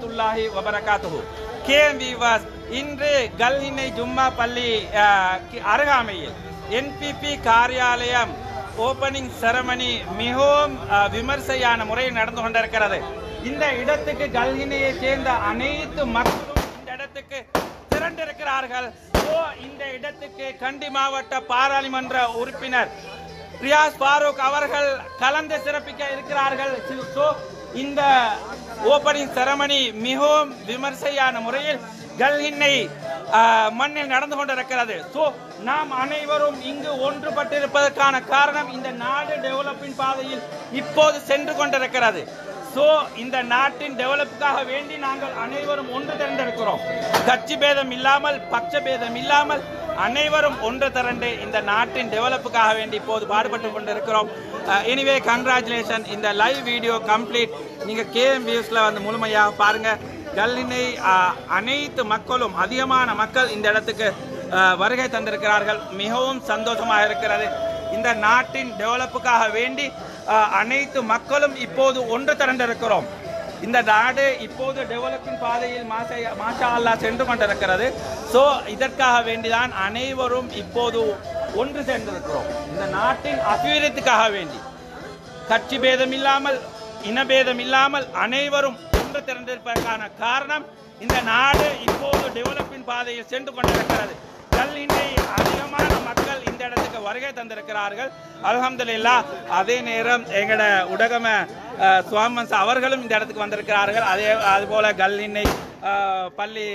துல்லாஹி வபரகாத்துஹு. KM விவாஸ் இன்று கல்ஹின்னை ஜும்மா பள்ளி அருகாமையில் NPP காரியாலயம் ஓபனிங் செரமனி மிகவும் விமர்சையான முறையில் நடந்து கொண்டிருக்கிறது. இந்த இடத்துக்கு கல்ஹின்னையை சேர்ந்த அனைத்து மக்களும் இந்த இடத்துக்கு திரண்டிருக்கிறார்கள். இந்த இடத்துக்கு கண்டி மாவட்ட பாராளுமன்ற உறுப்பினர் ரியாஸ் ஃபாரூக் அவர்கள் கலந்து சிறப்பிக்க இருக்கிறார்கள். இந்த ஓபனிங் செரமனி மிகவும் விமர்சையான முறையில் கல்ஹின்னை மண்ணில் நடந்து கொண்டிருக்கிறது. நாம் அனைவரும் இங்கு ஒன்றுபட்டிருப்பதற்கான காரணம் இந்த நாடு டெவலப்பின் பாதையில் இப்போது சென்று கொண்டிருக்கிறது. இந்த நாட்டின் டெவலப்புக்காக வேண்டி நாங்கள் அனைவரும் ஒன்று திரண்டிருக்கிறோம். கட்சி பேதம் இல்லாமல் பட்ச பேதம் இல்லாமல் அனைவரும் ஒன்று திரண்டு இந்த நாட்டின் டெவலப்புக்காக வேண்டி இப்போது பாடுபட்டு கொண்டிருக்கிறோம். Anyway congratulation. இந்த லைவ் வீடியோ கம்ப்ளீட் நீங்க KM வியூஸ்ல வந்து முழுமையாக பாருங்க. கல்ஹின்னை அனைத்து மக்களும் அதிகமான மக்கள் இந்த இடத்துக்கு வருகை தந்திருக்கிறார்கள். மிகவும் சந்தோஷமாக இருக்கிறது. இந்த நாட்டின் டெவலப்புக்காக வேண்டி அனைத்து மக்களும் இப்போது ஒன்று திரண்டிருக்கிறோம். இந்த நாடு இப்போது டெவலப்பிங் பாதையில் மாஷா அல்லாஹ் சென்று கொண்டிருக்கிறது. இதற்காக வேண்டிதான் அனைவரும் இப்போது ஒன்று சேர்ந்திருக்கிறோம். இந்த நாட்டின் அபிவிருத்திக்காக வேண்டி கட்சி பேதம் இல்லாமல் இனபேதம் இல்லாமல் அனைவரும் ஒன்று திரண்டிருப்பதற்கான காரணம் இந்த நாடு இப்போது டெவலப்பின் பாதையில் சென்று கொண்டிருக்கிறது. கல்ஹின்னை அதிகமான மக்கள் இந்த இடத்துக்கு வருகை தந்திருக்கிறார்கள். அல்ஹம்துலில்லாஹ். அதே நேரம் எங்கட உடகம சுவாமன்ஸ் அவர்களும் இந்த இடத்துக்கு வந்திருக்கிறார்கள். அதுபோல கல்ஹின்னை பள்ளி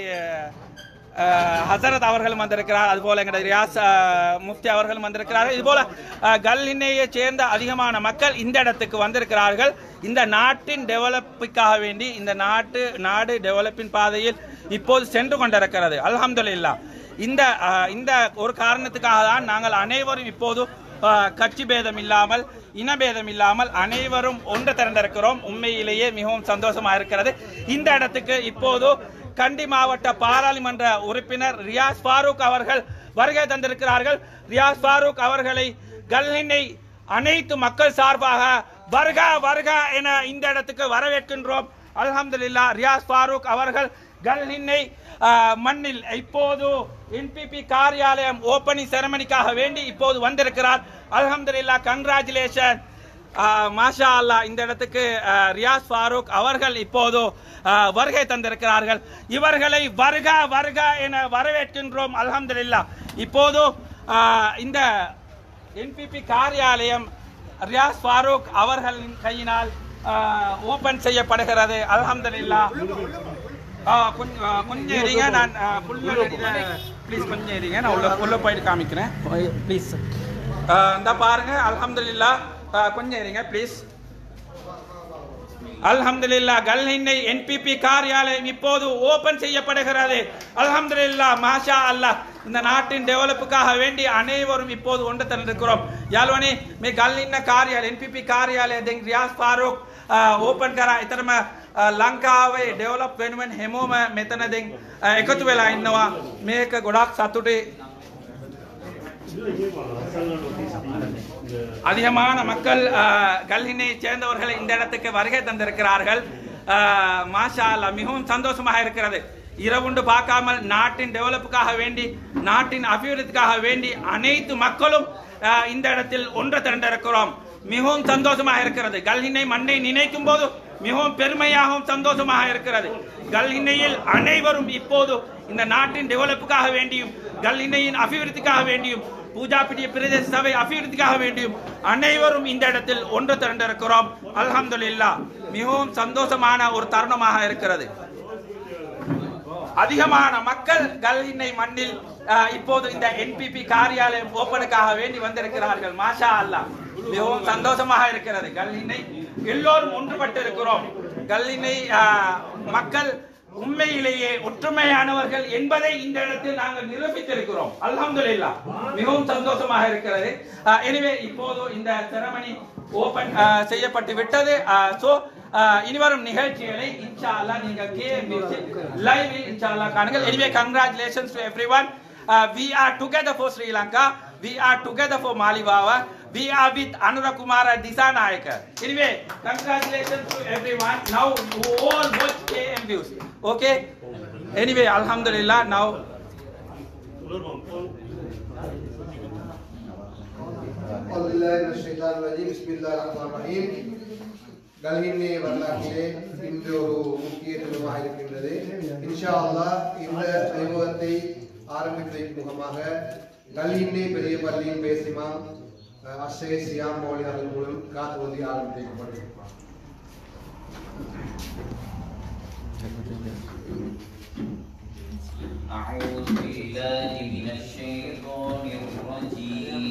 ஹசரத் அவர்களும் வந்திருக்கிறார். அதுபோல எங்கட ரியாஸ் முஃப்தி அவர்களும் வந்திருக்கிறார்கள். இதுபோல கல்ஹின்னையை சேர்ந்த அதிகமான மக்கள் இந்த இடத்துக்கு வந்திருக்கிறார்கள். இந்த நாட்டின் டெவலப்புக்காக வேண்டி இந்த நாடு டெவலப்பின் பாதையில் இப்போது சென்று கொண்டிருக்கிறது. அல்ஹம்துலில்லாஹ். இந்த ஒரு காரணத்துக்காக தான் நாங்கள் அனைவரும் இப்போது கட்சி பேதம் இல்லாமல் இனபேதம் இல்லாமல் அனைவரும் ஒன்று திரண்டிருக்கிறோம். உண்மையிலேயே மிகவும் சந்தோஷமாக இருக்கிறது. இந்த இடத்துக்கு இப்போது கண்டி மாவட்ட பாராளுமன்ற உறுப்பினர் ரியாஸ் ஃபாரூக் அவர்கள் வருகை தந்திருக்கிறார்கள். ரியாஸ் ஃபாரூக் அவர்களை கல்ஹின்னை அனைத்து மக்கள் சார்பாக வருக வருக என இந்த இடத்துக்கு வரவேற்கின்றோம். அல்ஹம்துலில்லாஹ். ரியாஸ் ஃபாரூக் அவர்கள் கல்ஹின்னை மண்ணில் இப்போது NPP காரியாலயம் ஓபனிங் செரமனிக்காக வேண்டி இப்போது வந்திருக்கிறார். அல்ஹம்துலில்லாஹ். கங்க்ராச்சுலேஷன். மாஷா அல்லாஹ். இந்த இடத்துக்கு ரியாஸ் ஃபாரூக் அவர்கள் இப்போது வருகை தந்திருக்கிறார்கள். இவர்களை வருக வருக என வரவேற்கின்றோம். அல்ஹம்துலில்லாஹ். இப்போது இந்த NPP காரியாலயம் ரியாஸ் ஃபாரூக் அவர்களின் கையினால் ஓபன் செய்யப்படுகிறது. அல்ஹம்துலில்லாஹ். கொஞ்சம் இருங்க, நான் ப்ளீஸ் கொஞ்சம் இருங்க, நான் உள்ள போயிட்டு காமிக்கிறேன் ப்ளீஸ். இந்த பாருங்க. அல்ஹம்துலில்லாஹ். கொஞ்சம் இருங்க ப்ளீஸ். அல்ஹம்துலில்லாஹ். கல்ஹின்னை NPP காரியாலயம் இப்போது ஓபன் செய்யப்படுகிறது. அல்ஹம்துலில்லாஹ். மாஷா அல்லாஹ். இந்த நாட்டின் டெவலப்புக்காக வேண்டி அனைவரும் இப்போது ஒன்று திரண்டிருக்கிறோம். யாழ்வனி மே கல்ஹின்ன காரியாலய NPP කාර්යාලය දැන් රියාස් ෆාරූක් ඕපන් කරා. ඊතරම ලංකාවේ ඩෙවලොප් වෙනුවෙන් හැමෝම මෙතන දැන් එකතු වෙලා ඉන්නවා. මේක ගොඩක් සතුටුයි. அதிகமான மக்கள் கல்ஹின்னை சேர்ந்தவர்கள் இந்த இடத்துக்கு வருகை தந்திருக்கிறார்கள். மாஷா அல்லாஹ். மிகவும் சந்தோஷமாக இருக்கிறது. இரவுண்டு பார்க்காமல் நாட்டின் டெவலப்புக்காக வேண்டி நாட்டின் அபிவிருத்திக்காக வேண்டி அனைத்து மக்களும் இந்த இடத்தில் ஒன்று திரண்டிருக்கிறோம். மிகவும் சந்தோஷமாக இருக்கிறது. கல்ஹின்னை மண்ணை நினைக்கும் போது மிகவும் பெருமையாகவும் சந்தோஷமாக இருக்கிறது. கல்ஹின்னையில் அனைவரும் இப்போது இந்த நாட்டின் டெவலப்புக்காக வேண்டியும் கல்ஹின்னையின் அபிவிருத்திக்காக வேண்டியும் பூஜாபிட்டிய பிரதேச சபை அபிவிருத்திக்காக வேண்டியும் அனைவரும் இந்த இடத்தில் ஒன்று திரண்டிருக்கிறோம். அல்ஹம்துலில்லாஹ். மிகவும் சந்தோஷமான ஒரு தருணமாக இருக்கிறது. அதிகமான மக்கள் கல்ஹின்னை மண்ணில் இப்போது இந்த NPP காரியாலயம் ஓபனுக்காக வேண்டி வந்திருக்கிறார்கள். மாஷா அல்லாஹ். மிகவும் சந்தோஷமாக இருக்கிறது. கல்ஹின்னை எல்லோரும் ஒன்றுபட்டு இருக்கிறோம். கல்ஹின்னை மக்கள் உண்மையிலேயே ஒற்றுமையானவர்கள் என்பதை இந்த இடத்தில் நாங்கள் நிரூபித்திருக்கிறோம். அல்ஹம்துலில்லாஹ். மிகவும் சந்தோஷமாக இருக்கிறது. எனவே இப்போது இந்த செரமனி ஓபன் செய்யப்பட்டு விட்டது. இனிவரும் நிகழ்ச்சிகளை இன்ஷா அல்லாஹ் நீங்கள் KM லைவ் இன்ஷா அல்லாஹ் காணுங்கள். Anyway, congratulations to everyone. We are together for Sri Lanka. We are together for Maliwawa. we are with Anura Kumara Disanayaka. Anyway, congratulations to everyone. Now you all watch KM Views. Okay? Anyway, Alhamdulillah. Now. Bismillahirrahmanirrahim. Galhinne வரலாற்றிலே இன்று ஒரு முக்கியத்துவமாக இருக்கின்றது. இன்ஷா அல்லாஹ் இந்த அனுபவத்தை ஆரம்பிப்பதற்கு முகமாக galhinne பெரிய பள்ளியின் பேசிமாம் அஷே சியாம் மௌலி அவர்கள் மூலம் காத்துவதி ஆரம்பிக்கப்படுகிறது. أعوذ بالله من الشيطان الرجيم.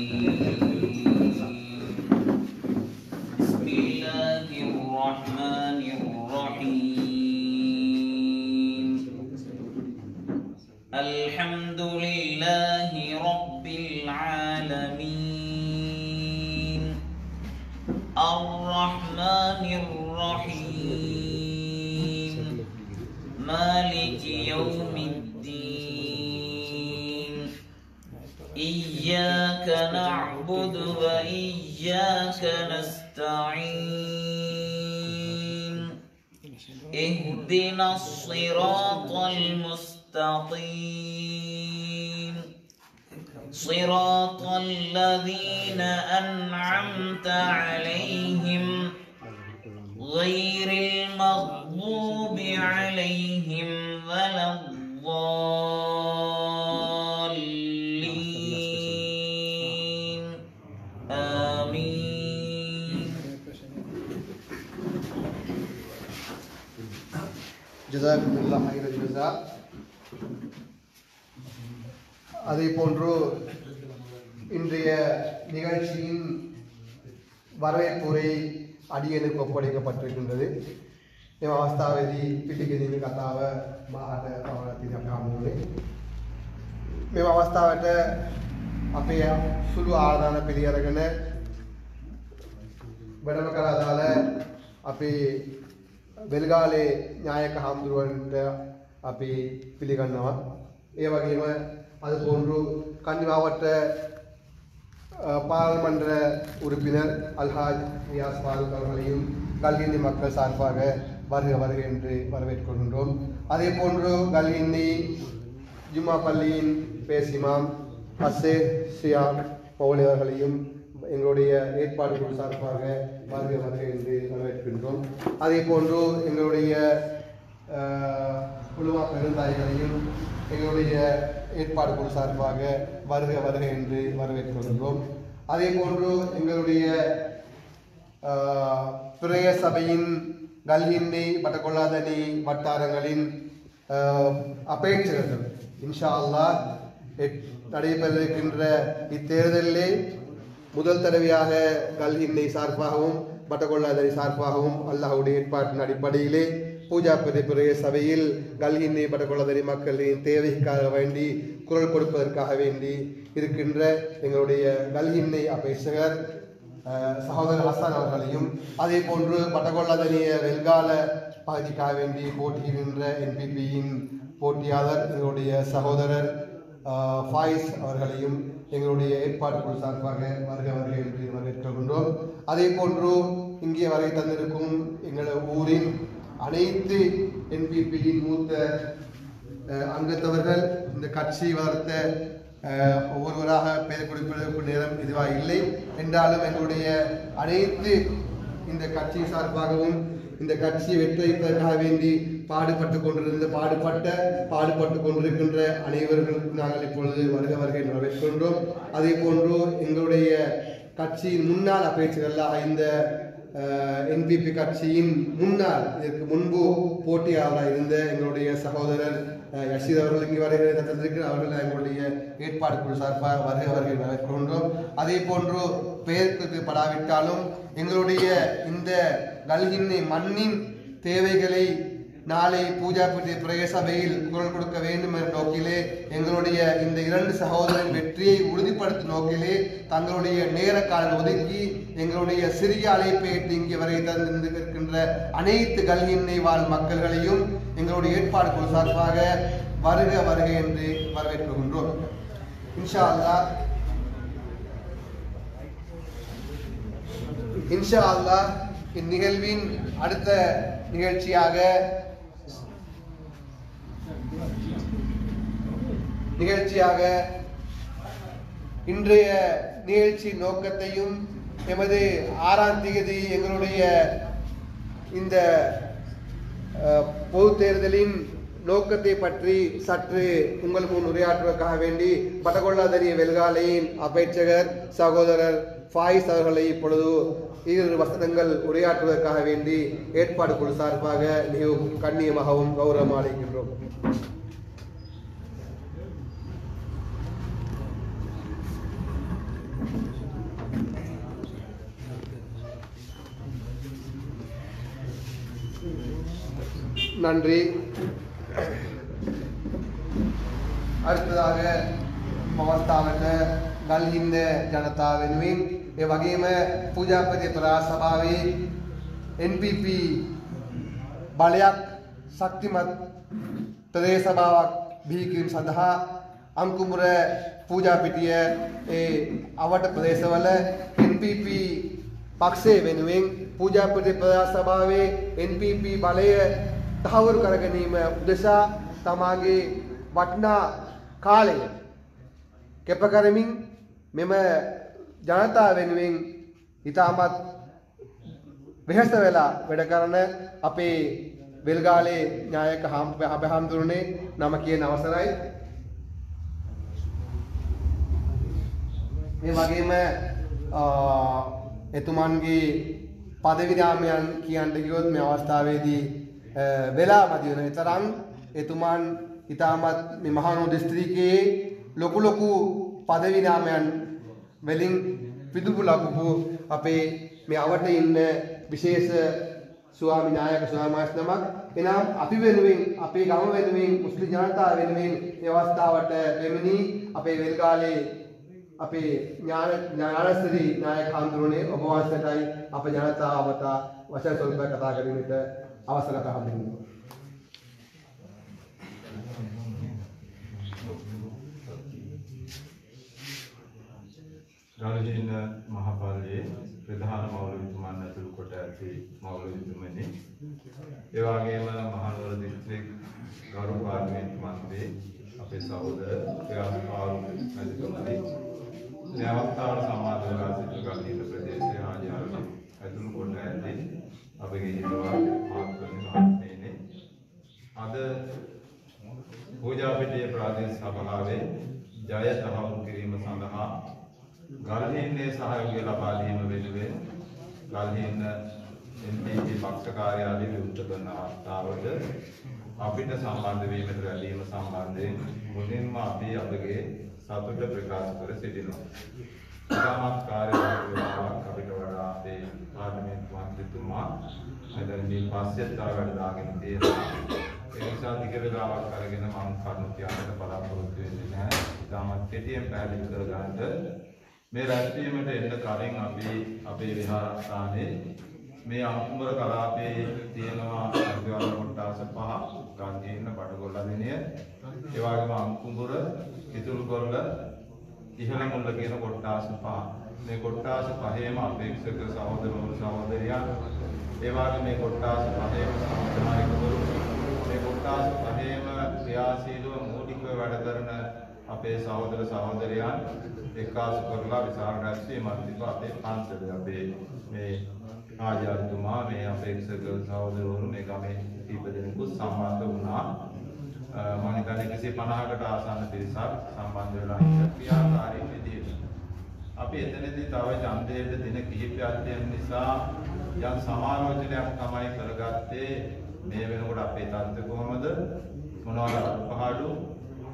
بسم الله الرحمن الرحيم. الحمد لله رب العالمين الرحمن الرحيم مالك يوم الدين إياك نعبد وإياك نستعين اهدنا الصراط المستقيم صراط الذين أنعمت عليهم غير المغضوب عليهم ولا الضالين آمين. ஜஸாக்குமுல்லாஹ் ஹைரல் ஜஸா. அதே போன்று இன்றைய நிகழ்ச்சியின் வரவேற்புரை අඩියනක ඔප්පඩේකපත්රිකින්දදී මේ අවස්ථාවේදී පිටිගෙනින් කතාව මාහට පවරති දක්වන්නේ මේ අවස්ථාවට අපේ සුළු ආරාධන පිළිඅරගෙන වැඩම කර අදාළ අපේ වෙල්ගාලේ ඥායක හාමුදුරුවන්ට අපි පිළිගන්නවා. ඒ වගේම අද போன்று කන්නිමාවට பாராளுமன்ற உறுப்பினர் அல்ஹாஜ் ரியாஸ் ஃபாரூக் அவர்களையும் கல்கின்னி மக்கள் சார்பாக வருக வருக என்று வரவேற்கின்றோம். அதே போன்று கல்கின்னி ஜும்மா பள்ளியின் பேசிமாம் அஸ்ஸே சியாம் மௌலி அவர்களையும் எங்களுடைய ஏற்பாடு குழு சார்பாக வருக வருக என்று வரவேற்கின்றோம். அதே போன்று எங்களுடைய குழுமா பெருந்தாய்களையும் எங்களுடைய ஏற்பாடு குழு சார்பாக வருக வருக என்று வரவேற்கின்றோம். அதே போன்று எங்களுடைய பிரேய சபையின் கல்கின்னி பட்டகொள்ளாதனி வட்டாரங்களின் அபேட்சகர்கள் இன்ஷா அல்லாஹ் நடைபெறவிருக்கின்ற இத்தேர்தலிலே முதல் தடவையாக கல்கின்னி சார்பாகவும் பட்டகொள்ளாதனி சார்பாகவும் அல்லாஹ்வுடைய ஏற்பாட்டின் அடிப்படையிலே பூஜா பிரேய சபையில் கல்கின்னி பட்டகொள்ளாதனி மக்களின் தேவைக்காக வேண்டி குரல் கொடுப்பதற்காக வேண்டி இருக்கின்ற எங்களுடைய கல்கின்னி அபேட்சகர் சகோதரர் ஹசன் அவர்களையும் அதே போன்று பட்டகொள்ளாதனிய வெல்கால பகுதிக்காக வேண்டி போட்டியிடுகின்ற என்பிபியின் போட்டியாளர் எங்களுடைய சகோதரர் ஃபாயிஸ் அவர்களையும் எங்களுடைய ஏற்பாடு குழு சார்பாக வருக வருக என்று வரவேற்கின்றோம். அதே போன்று இங்கே வரை தந்திருக்கும் எங்களது ஊரின் அனைத்து என்பிபியின் மூத்த அங்கத்தவர்கள் இந்த கட்சி வளர்த்த ஒவ்வொருவராக பெயர் குறிப்பிடுவதற்கு நேரம் இதுவாக இல்லை என்றாலும் எங்களுடைய அனைத்து இந்த கட்சி சார்பாகவும் இந்த கட்சியை வெற்றியளிப்பதற்காக வேண்டி பாடுபட்டு கொண்டிருக்கின்ற அனைவர்களுக்கும் நாங்கள் இப்பொழுது வருக வருகை வரவேற்கின்றோம். அதே போன்று எங்களுடைய கட்சியின் முன்னாள் அபேட்சகர்களாக இந்த என்பிபி கட்சியின் முன்னாள் இதற்கு முன்பு போட்டியாளராக இருந்த எங்களுடைய சகோதரர் யஷீத் அவர்கள் இங்கு வருகிற அவர்கள் எங்களுடைய ஏற்பாடு குழு சார்பாக வருகை வருகை வரவேற்கின்றோம். அதே போன்று பெயர் குறிப்பிடப்படாவிட்டாலும் எங்களுடைய இந்த கல்கின்னி மண்ணின் தேவைகளை நாளை பூஜா பிரேய சபையில் குரல் கொடுக்க வேண்டும் என்ற நோக்கிலே எங்களுடைய இந்த இரண்டு சகோதரரின் வெற்றியை உறுதிப்படுத்தும் நோக்கிலே தங்களுடைய நேர காலம் ஒதுக்கி எங்களுடைய சிறிய அழைப்பை இங்கே வரை தந்திருக்கின்ற அனைத்து கல்கின்னி வாழ் மக்கள்களையும் எங்களுடைய ஏற்பாடு குழு சார்பாக வருக வருக என்று வரவேற்கின்றோம். இன்ஷா அல்லாஹ் இன்ஷா அல்லாஹ் இந்நிகழ்வின் அடுத்த நிகழ்ச்சியாக இன்றைய நிகழ்ச்சி நோக்கத்தையும் எமது 6ஆம் தேதி எங்களுடைய இந்த பொது தேர்தலின் நோக்கத்தை பற்றி சற்று உங்கள் முன் உரையாற்றுவதற்காக வேண்டி பட்டகொள்ளாதரிய வெல்காலையின் அபேட்சகர் சகோதரர் ஃபாயிஸ் அவர்களை இப்பொழுது 2 வசனங்கள் உரையாற்றுவதற்காக வேண்டி ஏற்பாடு குழு சார்பாக மிகவும் கண்ணியமாகவும் கௌரவமாக அழைக்கின்றோம். நன்றி. அடுத்ததாக පවත්වාවට ගල්හින්න ජනතාව වෙනුවෙන් ඒ වගේම පූජාපති ප්‍රාස සභාවේ NPP බලයක් ශක්තිමත් ප්‍රදේශ සභාවක් බිහි කිරීම සඳහා අංකුමුර පූජාපිටිය ඒ අවට ප්‍රදේශවල NPP පක්ෂය වෙනුවෙන් පූජාපති ප්‍රාස සභාවේ NPP බලය තහවුරු කර ගැනීම උදෙසා තමාගේ වටිනා කාලය කැප කරමින් මෙම ජනතාව වෙනුවෙන් ඉතාමත් වෙහෙස වෙලා වැඩ කරන අපේ වෙල්ගාලේ නායක හාමුදුරනේ නම කියන අවසරයි. මේ වගේම එතුමන්ගේ පදවි නාමයන් කියන්න ගියොත් මේ අවස්ථාවේදී වෙලා මදි වෙන තරම් එතුමන් ඉතාමත් මේ මහනුවර දිස්ත්‍රික්කයේ ලොකු පදවි නාමයන් වලින් පිදුපු ලබපු අපේ මේ අවට ඉන්න විශේෂ ස්වාමි නායක ස්වාමීන් නමක්. එනම් අපි වෙනුවෙන් අපේ ගම වෙනුවෙන් මුස්ලිම් ජනතාව වෙනුවෙන් මේ අවස්ථාවට දෙමිනි අපේ වෙල්ගාලේ අපේ ඥානශ්‍රී නායක හඳුරන්නේ ඔබ වහන්සේටයි අප ජනතාවට වචන ස්වල්ප කතා කිරීමට අවසර ලබා ගාල්හින්න මහපල්ලියේ ප්‍රධාන මෞලවිතුමන් ඇතුළු කොට ඇති මෞලවිතුමනි, ඒ වගේම මහනුවර දිස්ත්‍රික් ගරු පාර්ලිමේන්තු මන්ත්‍රී අපේ සහෝදර ප්‍රයාස්පාරු මැතිතුමනි, මේ අවස්ථාවට සම්බන්ධ වෙලා සිටි ගාල්හින්න ප්‍රදේශයේ ආජාරණ ඇතුළු කොට ඇති අපගේ හිතවත් ආත්මනිවාසයේ අද පූජාපිටියේ ප්‍රාදේශ සභාවේ ජය තහවුරු කිරීම සඳහා ගල්හින්නේ සහයෝගය ලබා දීම වෙනුවෙන් ගල්හින්න NPP පක්ෂ කාර්යාලය විවෘත කරන අවස්ථාවද අපිට සම්බන්ධ වීමට ලැබීම සම්බන්ධයෙන් මුලින්ම අපි අපගේ සතුට ප්‍රකාශ කර සිටිනවා. ඉතාමත් කාර්යබහුලතාවක් අපිට වඩා අපේ පාර්ලිමේන්තු මන්ත්‍රීතුමා මෙතනදී පස්සෙත් තව වැඩ දාගෙන තියෙනවා. ඒ නිසා ටික වෙලාවක් අරගෙන මම කරුණු කියන්නට බලාපොරොත්තු වෙන්නේ නැහැ. ඉතාමත් කෙටියෙන් පැහැදිලි කර ගන්නට මේ රැස්වීමට එන්න කලින් අපි අපේ විහාරස්ථානයේ මේ අංකුමර කලාපයේ තියෙනවා අධ්‍යාපන කොටස 5. ගාන්ධීන්න බඩගොල්ලදිනිය, ඒ වගේම අංකුමර, ඉතුරුගොල්ල, ඉහළ මුල්ල කියන කොටස් 5. මේ කොටස් 5ේම අපේක්ෂක සහෝදරවරු සහෝදරියන්, ඒ වගේම මේ කොටස් 5ේම සමාජනායකවරු, මේ කොටස් 5ේම ක්‍රියාශීලව මූලිකව වැඩ කරන අපේ සහෝදර සහෝදරියන් එක්කාසු කරලා විශාල රැස්වීමක් තිබ්බා. අපේ පන්සලේ අපේ මේ ආජාතුමා, මේ අපේක්ෂක සහෝදරවරු මේ ගමේ කීප දෙනෙකුත් සම්බන්ධ වුණා. මම හිතන්නේ 150කට ආසන්න පිරිසක් සම්බන්ධ වෙලා ඉන්න ක්‍රියාකාරී විදිහට. අපි එතනදී තව ඡන්දයේ දින කිහිපයක් තියෙන නිසා යම් සමාලෝචනයක් තමයි කරගත්තේ. මේ වෙනකොට අපේ තත්ත්වය කොහොමද, මොනවාද පහළු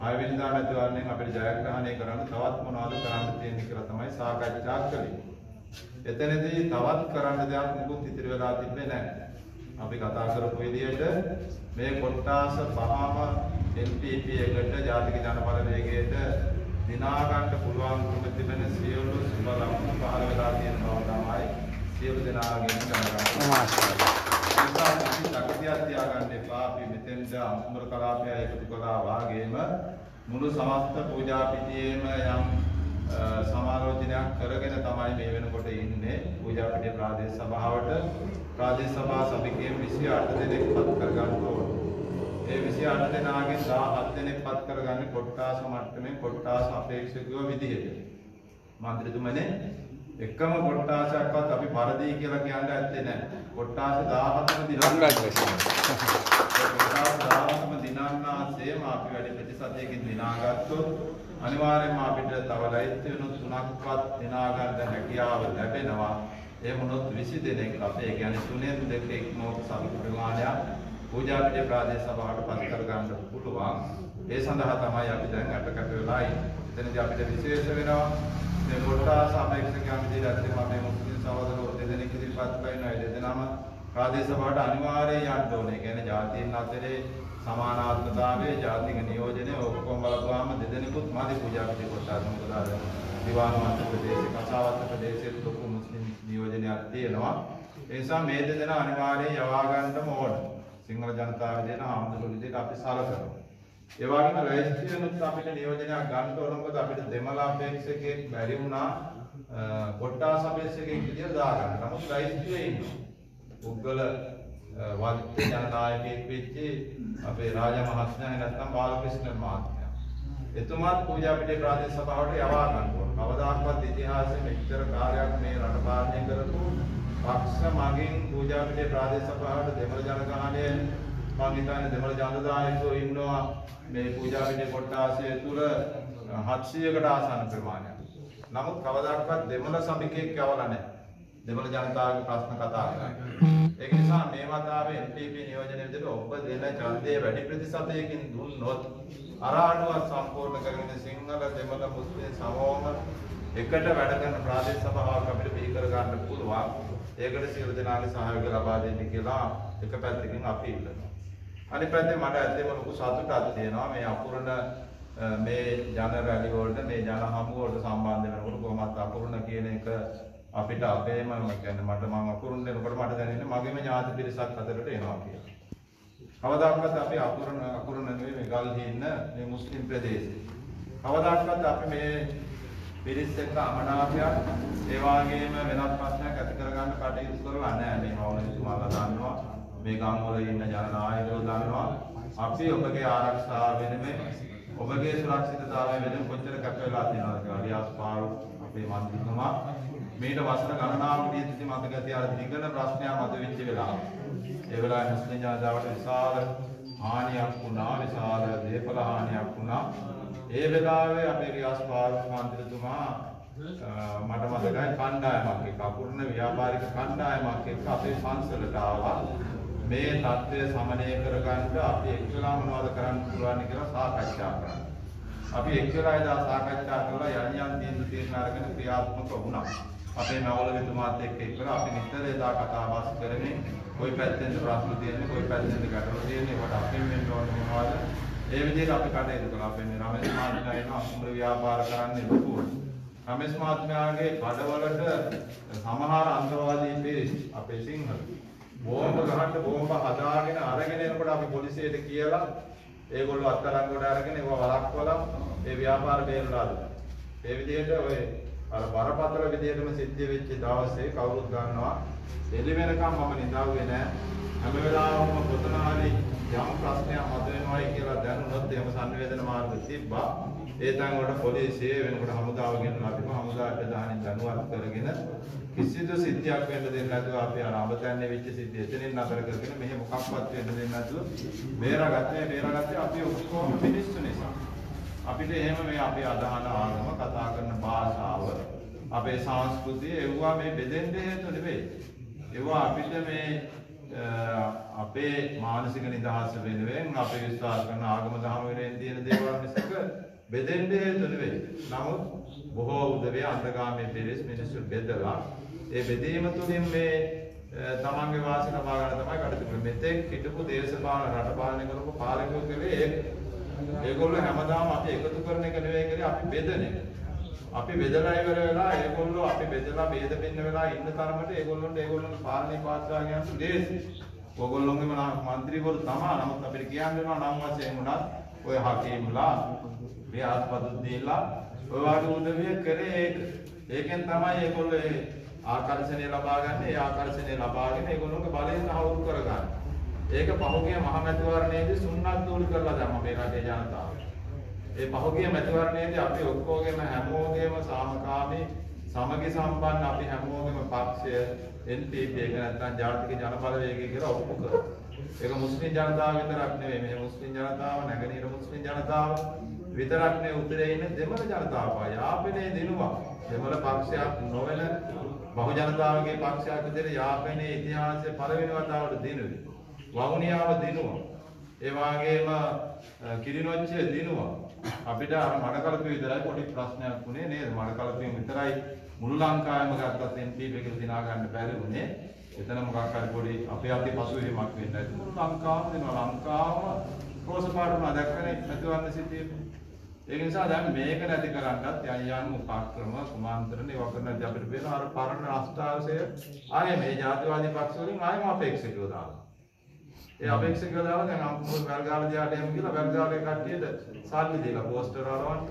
ආයවෙන්දා නැතිවන්නේ අපිට ජයග්‍රහණය කරන්න තවත් මොනවද කරන්න තියෙන්නේ කියලා තමයි සාකච්ඡා කළේ. එතනදී තවත් කරන්න දෙයක් මොකුත් ඉතිරි වෙලා තිබ්බේ නැහැ. අපි කතා කරපු විදිහට මේ කොට්ටාස 5ම NPP එකට ජාතික ජනබල වේගයට දිනා ගන්න පුළුවන්කම තිබෙන සියලු සුබලම් පහළ වෙලා තියෙන බව තමයි සියලු දෙනාගෙන් දැනගන්න. ශක්තියක් තියාගන්න එපා. අපි මෙතෙන්ද අමුමර කලාපය එකතු කළා වාගේම මුළු සමස්ත පූජා පිටියේම යම් සමාලෝචනයක් කරගෙන තමයි මේ වෙනකොට ඉන්නේ පූජාපිටිය ප්‍රාදේශ සභාවට ප්‍රාදේශ සභා සභිකයන් 28 දෙනෙක් පත් කරගන්න ඕන. ඒ 28 දෙනාගෙන් 17 දෙනෙක් පත් කරගන්නේ කොට්ටාස මට්ටමේ කොට්ටාස අපේක්ෂකයෝ විදිහට. මන්ත්‍රීතුමනේ එකම කොට්ටාසයක්වත් අපි පරදී කියලා කියන්න ඇත්තේ නැහැ. කොට්ටාස 17ම දිනන්න. කොට්ටාස 17ම දිනන්නාසේ අපි වැඩි ප්‍රතිශතයකින් දිනාගත්තොත් අනිවාර්යයෙන්ම අපිට තව ලයිස්ට් වෙන 3ක්වත් දිනා ගන්න හැකියාව ලැබෙනවා. ඒ වුණොත් 20 දෙනෙක් අපේ කියන්නේ 3 දෙක එක්මෝක සම්ප්‍රදානයක් පූජාපිටිය ප්‍රාදේශ සභාවට පත් කර ගන්න පුළුවන්. ඒ සඳහා තමයි අපි දැන් අපකට වෙලා ඉන්නේ. එතනදී අපිට විශේෂ වෙනවා මේ කොට්ටාස අපේක්ෂකයන් විදිහට අපේ මුස්ලිම් සහෝදරවෝ දෙදෙනෙක් ඉදිරිපත් කරනවා. ඒ දෙදෙනාම ප්‍රාදේශ සභාවට අනිවාර්යයෙන් යන්න ඕනේ. ඒ කියන්නේ ජාතීන් අතරේ සමානාත්මතාවයේ ජාතික නියෝජනය ඔක්කොම බලපුවාම දෙදෙනෙකුත් මාදී පූජාපිටිය කොට්ටාස මොකද අර දිවාන මන්ත්‍ර ප්‍රදේශේ කසාවත්ත ප්‍රදේශයේ ලොකු මුස්ලිම් නියෝජනයක් තියෙනවා. ඒ නිසා මේ දෙදෙනා අනිවාර්යයෙන් යවා ගන්නම ඕන. සිංහල ජනතාව විදිහට ආම්දුරු විදිහට අපි සලකනවා. ඒ වගේම රැජිස්ට්‍රියනුත් අපිට නියෝජනයක් ගන්න ඕන මොකද අපිට දෙමළ අපේක්ෂකෙක් බැරි වුණා කොට්ටාස අපේක්ෂකෙක් විදිහට දාගන්න. නමුත් රැජිස්ට්‍රියේ ඉන්නේ පුද්ගල වාදිත ජනනායකයෙක් වෙච්ච අපේ රාජ මහත්මයා නැත්නම් බාලකෘෂ්ණ මහත්මයා. එතුමාත් පූජාපිටිය ප්‍රාදේශ සභාවට යවා ගන්න ඕන. කවදාකවත් ඉතිහාසයේ මෙච්චර කාර්යයක් මේ රට පාලනය කරපු පක්ෂ මගින් පූජාපිටිය ප්‍රාදේශ සභාවට දෙමළ ජනගහනය මම හිතන්නේ දෙමළ ජනදායකයෝ ඉන්නවා මේ පූජාපිටිය කොට්ටාසය තුල 700කට ආසන්න ප්‍රමාණයක්. නමුත් කවදාකවත් දෙමළ සභිකයෙක් යවලා නැහැ. දෙමළ ජනතාවගේ ප්‍රශ්න කතා කරන්නේ. ඒක නිසා මේ වතාවේ NPP නියෝජනය විදිහට ඔබ දෙන ඡන්දයේ වැඩි ප්‍රතිශතයකින් දුන්නොත් අරාඩුව සම්පූර්ණ කරගෙන සිංහල දෙමළ මුස්ලිම් සමෝම එකට වැඩ කරන ප්‍රාදේශ සභාවක් අපිට බිහි කර ගන්න පුළුවන්. ඒකට සියලු දෙනාගේ සහයෝගය ලබා දෙන්න කියලා එක පැත්තකින් අපි ඉල්ලනවා. අනිත් පැත්තේ මට ඇත්තටම ලොකු සතුටක් තියෙනවා මේ අපූර්ණ මේ ජන රැලි වලට මේ ජන හමු වලට සම්බන්ධ වෙනකොට කොහොමත් අපූර්ණ කියන එක අපිට අපේම කියන්නේ මම අකුරුන් දෙනකොට මට දැනෙන්නේ මගේම ඥාති පිරිසක් අතරට එනවා කියලා. කවදාකවත් අපි අකුරුන් නෙවෙයි මේ ගල්හි ඉන්න මේ මුස්ලිම් ප්‍රදේශේ. කවදාකවත් අපි මේ පිරිස් එක්ක අමනාපයක් ඒ වගේම වෙනත් ප්‍රශ්නයක් ඇති කරගන්න කටයුතු කරලා නැහැ. මේ මවුලතුමාලා දන්නවා මේ ගම් වල ඉන්න ජනනායකයෝ දන්නවා අපි ඔබගේ ආරක්ෂාව වෙනුවෙන් ඔබගේ සුරක්ෂිතතාවය වෙනුවෙන් කොච්චර කැප වෙලා තියෙනවද කියලා. රියාස්පාරු අපේ මන්ත්‍රීතුමා මේට වසර ගණනාවකදී තිති මතක ඇති අර දිගන ප්‍රශ්නයක් මතුවෙච්ච වෙලාව. ඒ වෙලාවේ මුස්ලිම් ජනතාවට විශාල හානියක් වුණා, විශාල දේපල හානියක් වුණා. ඒ වෙලාවේ අපේ රියාස්පාරු මන්ත්‍රීතුමා මට මතකයි කණ්ඩායමක් එක්ක අපූර්ණ ව්‍යාපාරික කණ්ඩායමක් එක්ක අපේ සංසලට ආවා. මේ தත්ත්වය සමනය කරගන්න අපි එක්කලා මොනවද කරන්න පුළුවන් කියලා සාකච්ඡා කරා. අපි එක්කලා එදා සාකච්ඡා කරලා යන් තීන්දුව අරගෙන ක්‍රියාත්මක වුණා. අපේ මවලවිතුමාත් එක්ක එක්කලා අපි නිතර එදා කතා බස් කරමින් කොයි පැත්තෙන්ද ප්‍රශ්න තියෙන්නේ කොයි පැත්තෙන්ද ගැටලු තියෙන්නේ ඒකට අපින් වෙන්න ඕනේ මොනවද ඒ විදිහට අපි කටයුතු කළා. අපේ රමේෂ් මහත්මයා එනවා අකුඹර ව්‍යාපාර කරන්නේ ලොකු. රමේෂ් මහත්මයාගේ බඩවලට සමහර අන්තවාදී පිරිස් අපේ සිංහල බෝම්බ ගහන්න බෝම්බ හදාගෙන අරගෙන එනකොට අපි පොලිසියට කියලා ඒගොල්ලෝ අත්අඩංගුවට අරගෙන ඒවා වළක්වලා ඒ ව්‍යාපාර බේරලා දුන්නා. ඒ විදිහට ඔය අර බරපතල විදිහටම සිද්ධ වෙච්ච දවසේ කවුරුත් ගන්නවා එළි වෙනකම් මම නිදාුවේ නෑ. හැම වෙලාවෙම පොතන හරි යම් ප්‍රශ්නයක් මතුවෙනවායි කියලා දැනුනොත් එහෙම සංවේදන මාර්ග තිබ්බා. ඒ තැන් වලට පොලිසිය වෙනකොට හමුදාව ගෙනලා තිබ්බා. හමුදාව ප්‍රධානී දැනුවත් කරගෙන කිසිදු සිද්ධියක් වෙන්න දෙන්නේ නැතුව අපි අර අඹතන්නේ වෙච්ච සිද්ධිය එතනින් නතර කරගෙන මෙහෙ මොකක්වත් වෙන්න දෙන්නේ නැතුව බේරාගත්තේ අපි ඔක්කොම මිනිස්සු නිසා. අපිට එහෙම මේ අපි අදහන ආගම කතා කරන භාෂාව අපේ සංස්කෘතිය ඒවා මේ බෙදෙන්න හේතු නෙවෙයි. ඒවා අපිට මේ අපේ මානසික නිදහස වෙනුවෙන් අපේ විශ්වාස කරන ආගම දහම වෙනුවෙන් තියෙන දේවල් මිසක බෙදෙන්න හේතු නෙවෙයි. නමුත් බොහෝ උදවිය අන්තගාමී පිරිස් මිනිස්සු බෙදලා ඒ බෙදීම තුළින් මේ තමන්ගේ වාසිය ලබා ගන්න තමයි කටයුතු කරන්නේ. මෙතෙක් හිටපු දේශපාලන රට පාලනය කරපු පාලකයෝ කලේ ඒගොල්ලෝ හැමදාම අපි එකතු කරන එක නෙවෙයි කරේ අපි බෙදන එක. අපි බෙදලා ඉවර වෙලා ඒගොල්ලෝ අපි බෙදලා ભેද බින්න වෙලා ඉන්න තරමට ඒගොල්ලන්ගේ පාලනේ පාත්‍රාගෙන යන දේශේ. ඕගොල්ලෝගේම මන්ත්‍රීවරු තමයි. නමුත් අපිට කියන්න වෙනවා නම් වශයෙන් උනත් ඔය හකීම්ලා මේ ආත්පදු දීලා ඔය වගේ උදවිය කරේ ඒකෙන් තමයි ඒගොල්ලෝ ඒ ආකර්ෂණය ලබා ගන්න. ඒ ආකර්ෂණය ලබාගෙන ඒගොල්ලෝගේ බලය සාහවුරු කරගන්න. ඒක පහුගිය මහමැතිවරණයේදී සුන්නත් දූල් කරලා දැම්මා මේ රටේ ජනතාව. ඒ පහුගිය මැතිවරණයේදී අපි ඔක්කොගේම හැමෝගේම සාමකාමී සමගි සම්පන්න අපි හැමෝගේම පක්ෂය NPP එක නැත්නම් ජාතික ජනබලවේගය කියලා ඔප්පු කරා. ඒක මුස්ලිම් ජනතාව විතරක් නෙවෙයි මේ මුස්ලිම් ජනතාව නැගෙනහිර මුස්ලිම් ජනතාව විතරක් නෙවෙයි උතුරේ ඉන්න දෙමළ ජනතාවයි යාපනයේ දිනුවා. දෙමළ පක්ෂයක් නොවන බහු ජනතාවගේ පක්ෂයක් විදිහට යාපනයේ ඉතිහාසයේ පළවෙනි වතාවට දිනුවේ. වවුනියාව දිනුවා. ඒ වගේම කිරිනොච්චිය දිනුවා. අපිට අර මඩකලපුව විතරයි පොඩි ප්‍රශ්නයක් වුණේ නේද? මඩකලපුවෙන් විතරයි මුළු ලංකාවෙම ගත්තත් NPP එක දිනා ගන්න බැරි වුණේ. එතන මොකක් හරි පොඩි අපේ අති පසුවීමක් වෙන්න ඇති. මුළු ලංකාවම දෙනවා. ලංකාවම රෝස පාටම දැක්කනේ ප්‍රතිවර්ණ සිටියේ. ඒක නිසා දැන් මේක නැති කරන්නත් යන් උපක්‍රම කුමාන්තරණ ඒවා කරන ඉතින් අපිට වෙන අර පරණ රාෂ්ට්‍රාංශය ආයේ මේ ජාතිවාදී පක්ෂ වලින් ආයෙම අපේක්ෂකයෝ දානවා. ඒ අපේක්ෂකයෝ දාලා දැන් අම්මෝ වැල්ගාව දිහාට එමු කියලා වැල්ගාවේ කට්ටියට සල්ලි දීලා පෝස්ටර් අරවන්න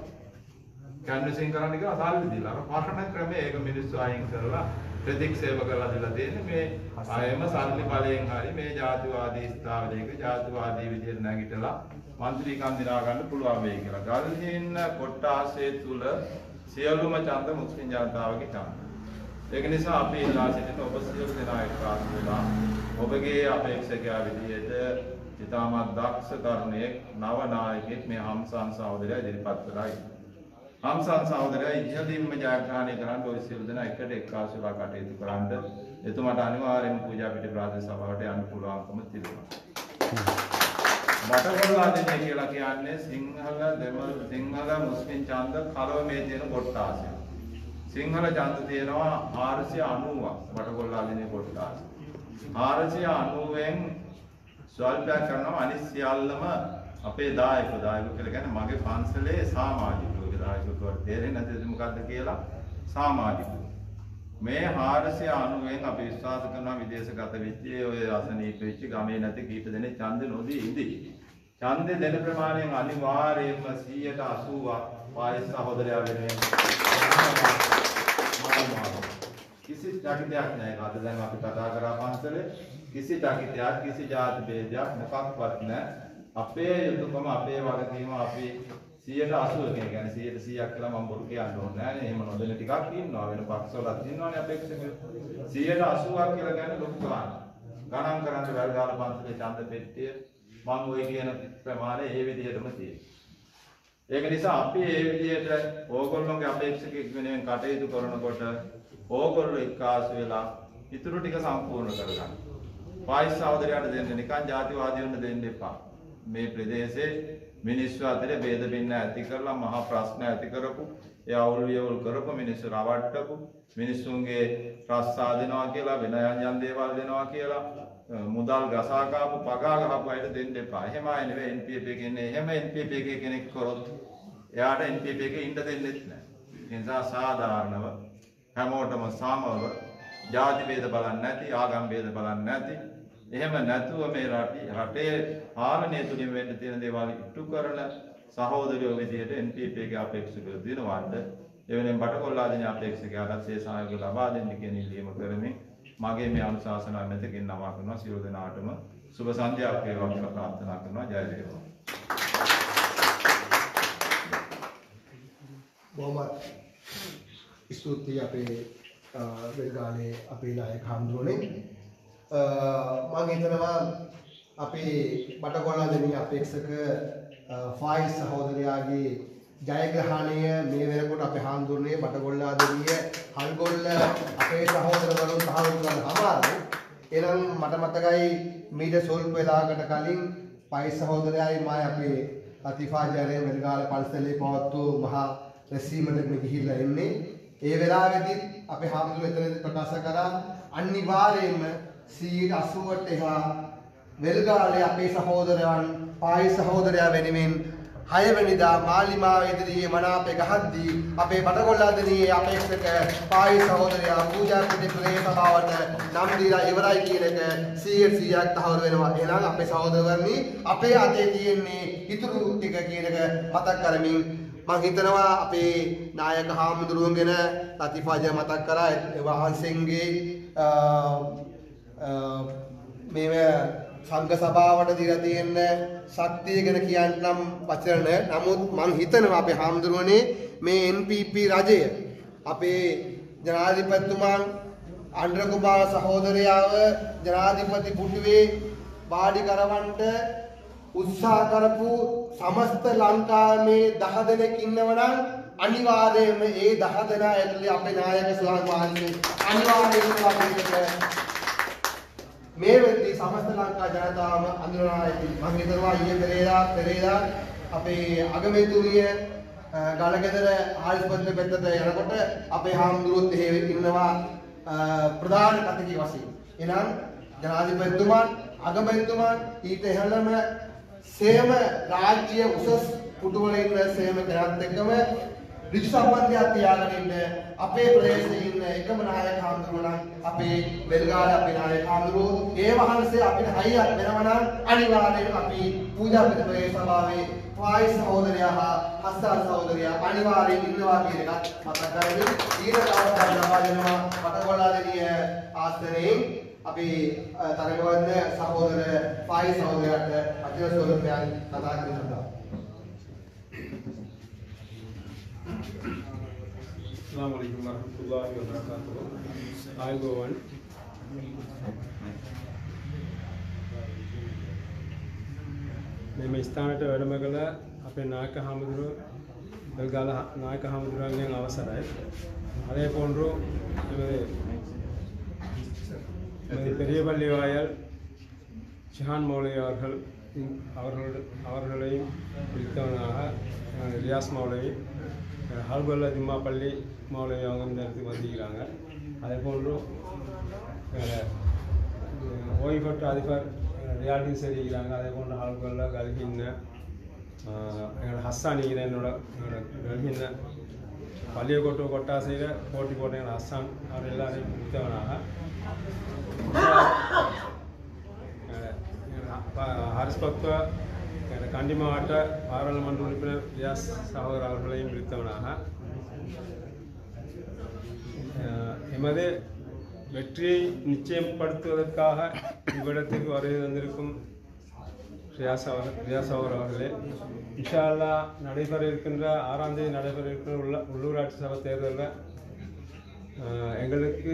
කැන්වසින් කරන්න කියලා සල්ලි දීලා අර පරණ ක්‍රමයේ ඒක මිනිස්සු අයින් කරලා ප්‍රතික්ෂේප කරලා දීලා තියෙන්නේ මේ ආයෙම සල්ලි බලයෙන් හරි මේ ජාතිවාදී ස්ථාවරයක ජාතිවාදී විදිහට නැගිටලා මන්ත්‍රීකම් දිනා ගන්න පුළුවන් වෙයි කියලා. ගල්හින්න කොට්ටාසේ තුල සියලුම ඡන්ද මුස්ලිම් ජනතාවගේ ඡන්ද. ඒක නිසා අපි ඉල්ලා සිටින ඔබ සියලු දෙනා එක්කාසු වෙලා ඔබගේ අපේක්ෂකයා විදිහට ඉතාමත් දක්ෂ තරුණයෙක් නව නායකයෙක් මේ හම්සන් සහෝදරයා ඉදිරිපත් කරලා ඉන්නවා. හම්සන් සහෝදරයා ඉහළින්ම ජයග්‍රහණය කරන්න ඔය සියලු දෙනා එකට එක්කාසු වෙලා කටයුතු කරන්න එතුමාට අනිවාර්යෙන්ම පූජා පිට ප්‍රාදේශ සභාවට යන්න පුළුවන්කම තිබුණා. බටකොල්ලාදෙනිය කියලා කියන්නේ සිංහල දෙමළ සිංහල මුස්ලිම් ඡන්ද කලවමේ තියෙන කොට්ටාසය. සිංහල ඡන්ද තියෙනවා 490ක් බටකොල්ලාදෙනිය කොට්ටාසය. 490න් ස්වල්පයක් කරනවා අනිත් සියල්ලම අපේ දායක කියලා කියන්නේ මගේ පන්සලේ සමාජිකයෝගේ දායකත්වයට තේරෙන්නේ නැතිද මොකද්ද කියලා සමාජිකයෝ. මේ 490න් අපි විශ්වාස කරනවා විදේශගත වෙච්ච ඔය අසනීප වෙච්ච ගමේ නැති කීප දෙනෙක් ඡන්ද නොදී ඉඳී. ඡන්දේ දෙන ප්‍රමාණයෙන් අනිවාර්යයෙන්ම 180ක් පායස් සහෝදරයා වෙනුවෙන් කිසි ත්‍යාගයක් නැහැ. අද දැන් අපි කතා කරා පන්සලේ කිසි ත්‍යාගයක් කිසි ජාති ભેදයක් මොකක්වත් නැහැ. අපේ යුතුයකම අපේ වගකීම අපි 180 කියන්නේ 100ට 100ක් කියලා මම බොරු කියන්න ඕනේ නැහැ. එහෙම නොදෙන ටිකක් ඉන්නවා. වෙන පක්ෂවලත් ඉන්නවානේ අපේක්ෂකයෝ. 180ක් කියලා කියන්නේ ලොකු ගාණක්. ගණන් කරන්න වැල්ගාල පන්සලේ ඡන්ද පෙට්ටිය මම ওই කියන ප්‍රමාණය ඒ විදිහටම තියෙනවා. ඒක නිසා අපි මේ විදිහට ඕගොල්ලෝගේ අපේක්ෂකෙක් වෙනුවෙන් කටයුතු කරනකොට ඕගොල්ලෝ එක්කාසු වෙලා ඉතුරු ටික සම්පූර්ණ කරගන්න. පායිස් සහෝදරයාට දෙන්න නිකන් ජාතිවාදීවුන්ට දෙන්න එපා. මේ ප්‍රදේශයේ මිනිස්සු අතර ભેද බින්න ඇති කරලා මහා ප්‍රශ්න ඇති කරපු ඒ අවුල් වියවුල් කරපු මිනිස්සු රවට්ටපු මිනිස්සුන්ගේ රස්සා දෙනවා කියලා වෙන යන් දේවල් දෙනවා කියලා මුදල් ගසා කාපු පගා ගහපු අයට දෙන්න එපා. එහෙම අය නෙවෙයි NPP කියන්නේ. එහෙම NPP කෙනෙක් කරොත් එයාට NPP එකේ ඉන්න දෙන්නෙත් නැහැ. ඒ නිසා සාධාරණව හැමෝටම සමව ජාති ભેද බලන්නේ නැති ආගම් ભેද බලන්නේ නැති එහෙම නැතුව මේ රටේ පාලනය තුලින් වෙන්න තියෙන දේවල් ඉටු කරන සහෝදරයෝ විදිහට NPP එකේ අපේක්ෂකයෝ දිනවන්න එවෙනෙන් බටකොල්ලාදෙනිය අපේක්ෂකයාට සේ සහයෝගය ලබා දෙන්න කියන ඉල්ලීම කරමින් මගේ මේ අනුශාසනාව මෙතකින් නමා කරනවා. සියලු දෙනාටම සුබ සන්ධ්‍යාවක් වේවා කියලා ප්‍රාර්ථනා කරනවා. ජය වේවා. බොහොමත් ස්තුතියි අපේ වෙල්ගාලේ අපේ නායක හඳුනන්නේ. මම හිතනවා අපේ බටකොල්ලාදෙනිය අපේක්ෂක ෆායිස් සහෝදරයාගේ ජයග්‍රහණය මේ වෙනකොට අපේ හඳුනන්නේ බටකොල්ලාදෙනිය හල්ගොල්ල අපේ සහෝදරවරුන් සහාය කරන අමාරුයි. එනම් මට මතකයි මීට සල්ප වෙලාවකට කලින් ෆායිස් සහෝදරයයි මම අපේ අතිෆාජරේ වෙල්ගාල පන්සලේ පවත්වූ මහා රැස්වීමකට ගිහිල්ලා එන්නේ. ඒ වෙලාවේදී අපේ හාමුදුරුවෝ එතනදී ප්‍රකාශ කරා අනිවාර්යයෙන්ම 180ට එහා වෙල්ගාලේ අපේ සහෝදරයන් පායි සහෝදරයා වෙනුවෙන් 6 වෙනිදා මාලිමාව ඉදිරියේ මනාපේ ගහද්දී අපේ බටකොල්ලාදෙනියේ අපේක්ෂක පායි සහෝදරයා පූජා පිටිපුරේ සභාවට නම් දීලා ඉවරයි කියන එක 100%ක් තහවුරු වෙනවා. එහෙනම් අපේ සහෝදරවරුනි අපේ අතේ තියෙන්නේ ඉතුරු ටික කියන එක මතක් කරමින් මම හිතනවා අපේ නායක හාමුදුරුවෝ ගැන ලතිෆාජ මතක් කරා ඒ වහන්සේගේ මේ සංඝ සභාවට දීලා තියෙන ශක්තිය ගැන කියන්නම් වචන නමුත් මම හිතනවා අපේ හාමුදුරුවනේ මේ NPP රජය අපේ ජනාධිපතිතුමන් අන්ඩ්‍ර කුමාර සහෝදරයාව ජනාධිපති පුටුවේ වාඩි කරවන්නට උත්සාහ කරපු සමස්ත ලංකාවේ 10 දෙනෙක් ඉන්නවනම් අනිවාර්යයෙන්ම ඒ 10 දෙනා ඇතුලේ අපේ නායක ස්වාමීන් වහන්සේ අනිවාර්යයෙන්ම මේ වෙද්දී සමස්ත ලංකා ජනතාවම අඳුරනවා ඇති. මම හිතනවා ඊයේ පෙරේදා අපේ අගමැතිතුමිය ගලගෙදර ආයුෂ්මත්‍රි පැත්තට යනකොට අපේ හාමුදුරුවෝත් එහෙ ඉන්නවා ප්‍රධාන කතිකී වශයෙන්. එහෙනම් ජනාධිපතිතුමන් අගමැතිතුමන් ඊට ඉහළම සේම රාජ්‍ය උසස් පුටුවල ඉන්න සේම කෙනාත් එක්කම ඍජු සම්බන්ධයක් තියාගෙන ඉන්න අපේ ප්‍රදේශයේ ඉන්න එකම නායක හාමුදුරුවෝ නම් අපේ වෙල්ගාල අපේ නායක හාමුදුරුවෝ ඒ වහන්සේ අපිට හයියක් වෙනවා නම් අනිවාර්යයෙන්ම අපි පූජා පිටුවේ සභාවේ වායි සහෝදරයා හා හස්සා සහෝදරයා අනිවාර්යයෙන් ඉන්නවා කියන එකත් මතක් කරගන්න. ඊට අවස්ථාවක් ලබා දෙනවා බටකොල්ලාදෙනිය ආස්තනයේ අපි තරගවන්න සහෝදර වායි සහෝදරයාට අතිව ස්වරූපයන් කතා කරනවා. Assalamualaikum warahmatullahi wabarakatuh. ආයුබෝවන්. මේ ස්ථානට වැඩම කළ අපේ නායක හාමුදුරුවෝ වෙල්ගාල නායක හාමුදුරුවන්ගෙන් අවසරයි. அதே போன்று பெரிய பள்ளி வாயல் ஷிஹான் மௌலவி அவர்களையும் பிடித்தவனாக ரியாஸ் மௌலவி ஹல்கொல்லா ஜும்மா பள்ளி மௌலவி அவங்க இந்த இடத்துக்கு வந்திருக்கிறாங்க. அதே போன்று ஓய்வு பெற்ற அதிபர் ரியாலிட்டி சரிக்கிறாங்க. அதே போன்று ஹல்கொல்லா கல்கின்ன எங்களோட ஹஸ்ஸான் என்னோட கல்கின்ன பள்ளியக்கோட்டு கொட்டாசையில் போட்டி போட்ட எங்கள் ஹஸ்ஸான் அவர் எல்லாரையும் பிடித்தவனாக ஹாரிஸ் பக்வா கண்டி மாவட்ட பாராளுமன்ற உறுப்பினர் ரியாஸ் சகோதரர் அவர்களையும் பிடித்தவனாக எமது வெற்றியை நிச்சயப்படுத்துவதற்காக இவ்விடத்துக்கு வருகை தந்திருக்கும் ரியாஸ் அவர்களே, இன்ஷா அல்லாஹ் நடைபெற இருக்கின்ற 6ஆம் தேதி நடைபெற இருக்கின்ற உள்ளூராட்சி சபை தேர்தலில் எங்களுக்கு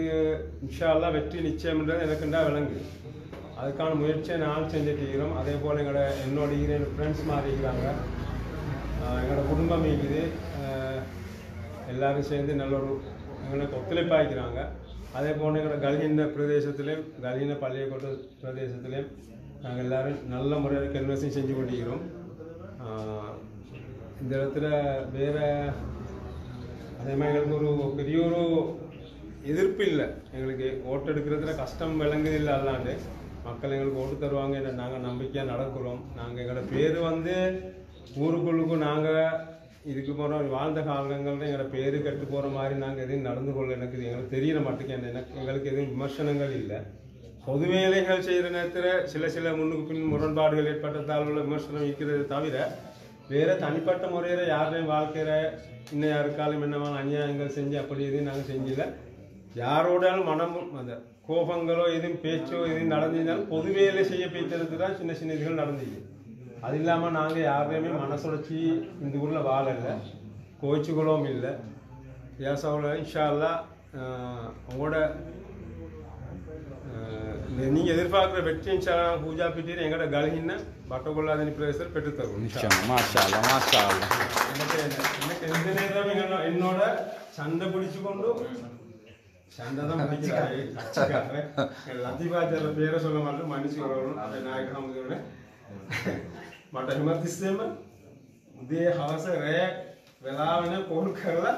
இன்ஷா அல்லாஹ் வெற்றி நிச்சயம்ன்றது எனக்குண்டா விளங்கு. அதுக்கான முயற்சியை நான் செஞ்சுட்டு இருக்கிறோம். அதே போல் என்னோட ஃப்ரெண்ட்ஸ் மாதிரி இருக்கிறாங்க, எங்களோட குடும்பம் இருக்குது, எல்லோரும் சேர்ந்து நல்ல ஒரு எங்களுக்கு ஒத்துழைப்பாகிறாங்க. அதே போல் எங்களோட கல்கின்ன பிரதேசத்திலையும் கல்கின்ன பள்ளியக்கோட்டு பிரதேசத்திலையும் நாங்கள் எல்லோரும் நல்ல முறையில் கன்வர்சேஷன் செஞ்சு கொண்டிருக்கிறோம். இந்த இடத்துல வேறு அதே மாதிரி எங்களுக்கு ஒரு பெரிய ஒரு எதிர்ப்பு இல்லை. எங்களுக்கு ஓட்டு எடுக்கிறதுல கஷ்டம் விளங்குதில்லை. அல்லாண்டு மக்கள் எங்களுக்கு ஓட்டு தருவாங்க, நாங்கள் நம்பிக்கையாக நடக்கிறோம். நாங்கள் எங்களோட பேர் ஊருக்குள்ளுக்கும் நாங்கள் இதுக்கு போகிறோம் வாழ்ந்த காலங்களில் எங்களோட பேர் கெட்டு போகிற மாதிரி நாங்கள் எதுவும் நடந்து கொள்ள எனக்கு எங்களுக்கு தெரிகிற மட்டுக்கு எங்களுக்கு எதுவும் விமர்சனங்கள் இல்லை. பொது வேலைகள் செய்கிற நேரத்தில் சில முன்னுக்கு பின் முரண்பாடுகள் ஏற்பட்டதால் உள்ள விமர்சனம் இருக்கிறது தவிர வேறு தனிப்பட்ட முறையில் யாரையும் வாழ்க்கையில் இன்னும் யாருக்காலும் என்னவா அநியாயங்கள் செஞ்சு அப்படி எதுவும் நாங்கள் செஞ்சில்லை. யாரோடாலும் மனமும் அந்த கோபங்களோ எதுவும் பேச்சோ எதுவும் நடந்திருந்தாலும் பொது வேலை செய்ய போய்த்ததுக்கு தான் சின்ன சின்ன இதுகள் நடந்துச்சு. அது இல்லாமல் நாங்கள் யாரையுமே மனசுடைச்சி இந்த ஊரில் வாழலை, கோச்சிகளும் இல்லை. வியாசாவில் இன்ஷா அல்லாஹ் உங்களோட நீங்கள் எதிர்பார்க்குற வெற்றி இன்ஷா அல்லாஹ் பூஜா பிட்டியில் எங்களோட கல்கின்ன பட்டகொள்ளாதனி பிரதேசத்தில் பெற்றுத்தரும். எனக்கு எந்த நேரம் என்னோட சண்டை பிடிச்சு கொண்டு சண்டை தான் பிடிக்கிறாரு. லத்திபாஜர் பேரை சொல்ல மாட்டேன், மன்னிச்சு வரணும். அதை நாயகம் මට හිමතිස්සෙම උදේ හවස රැය වෙලා වෙන කෝල් කරලා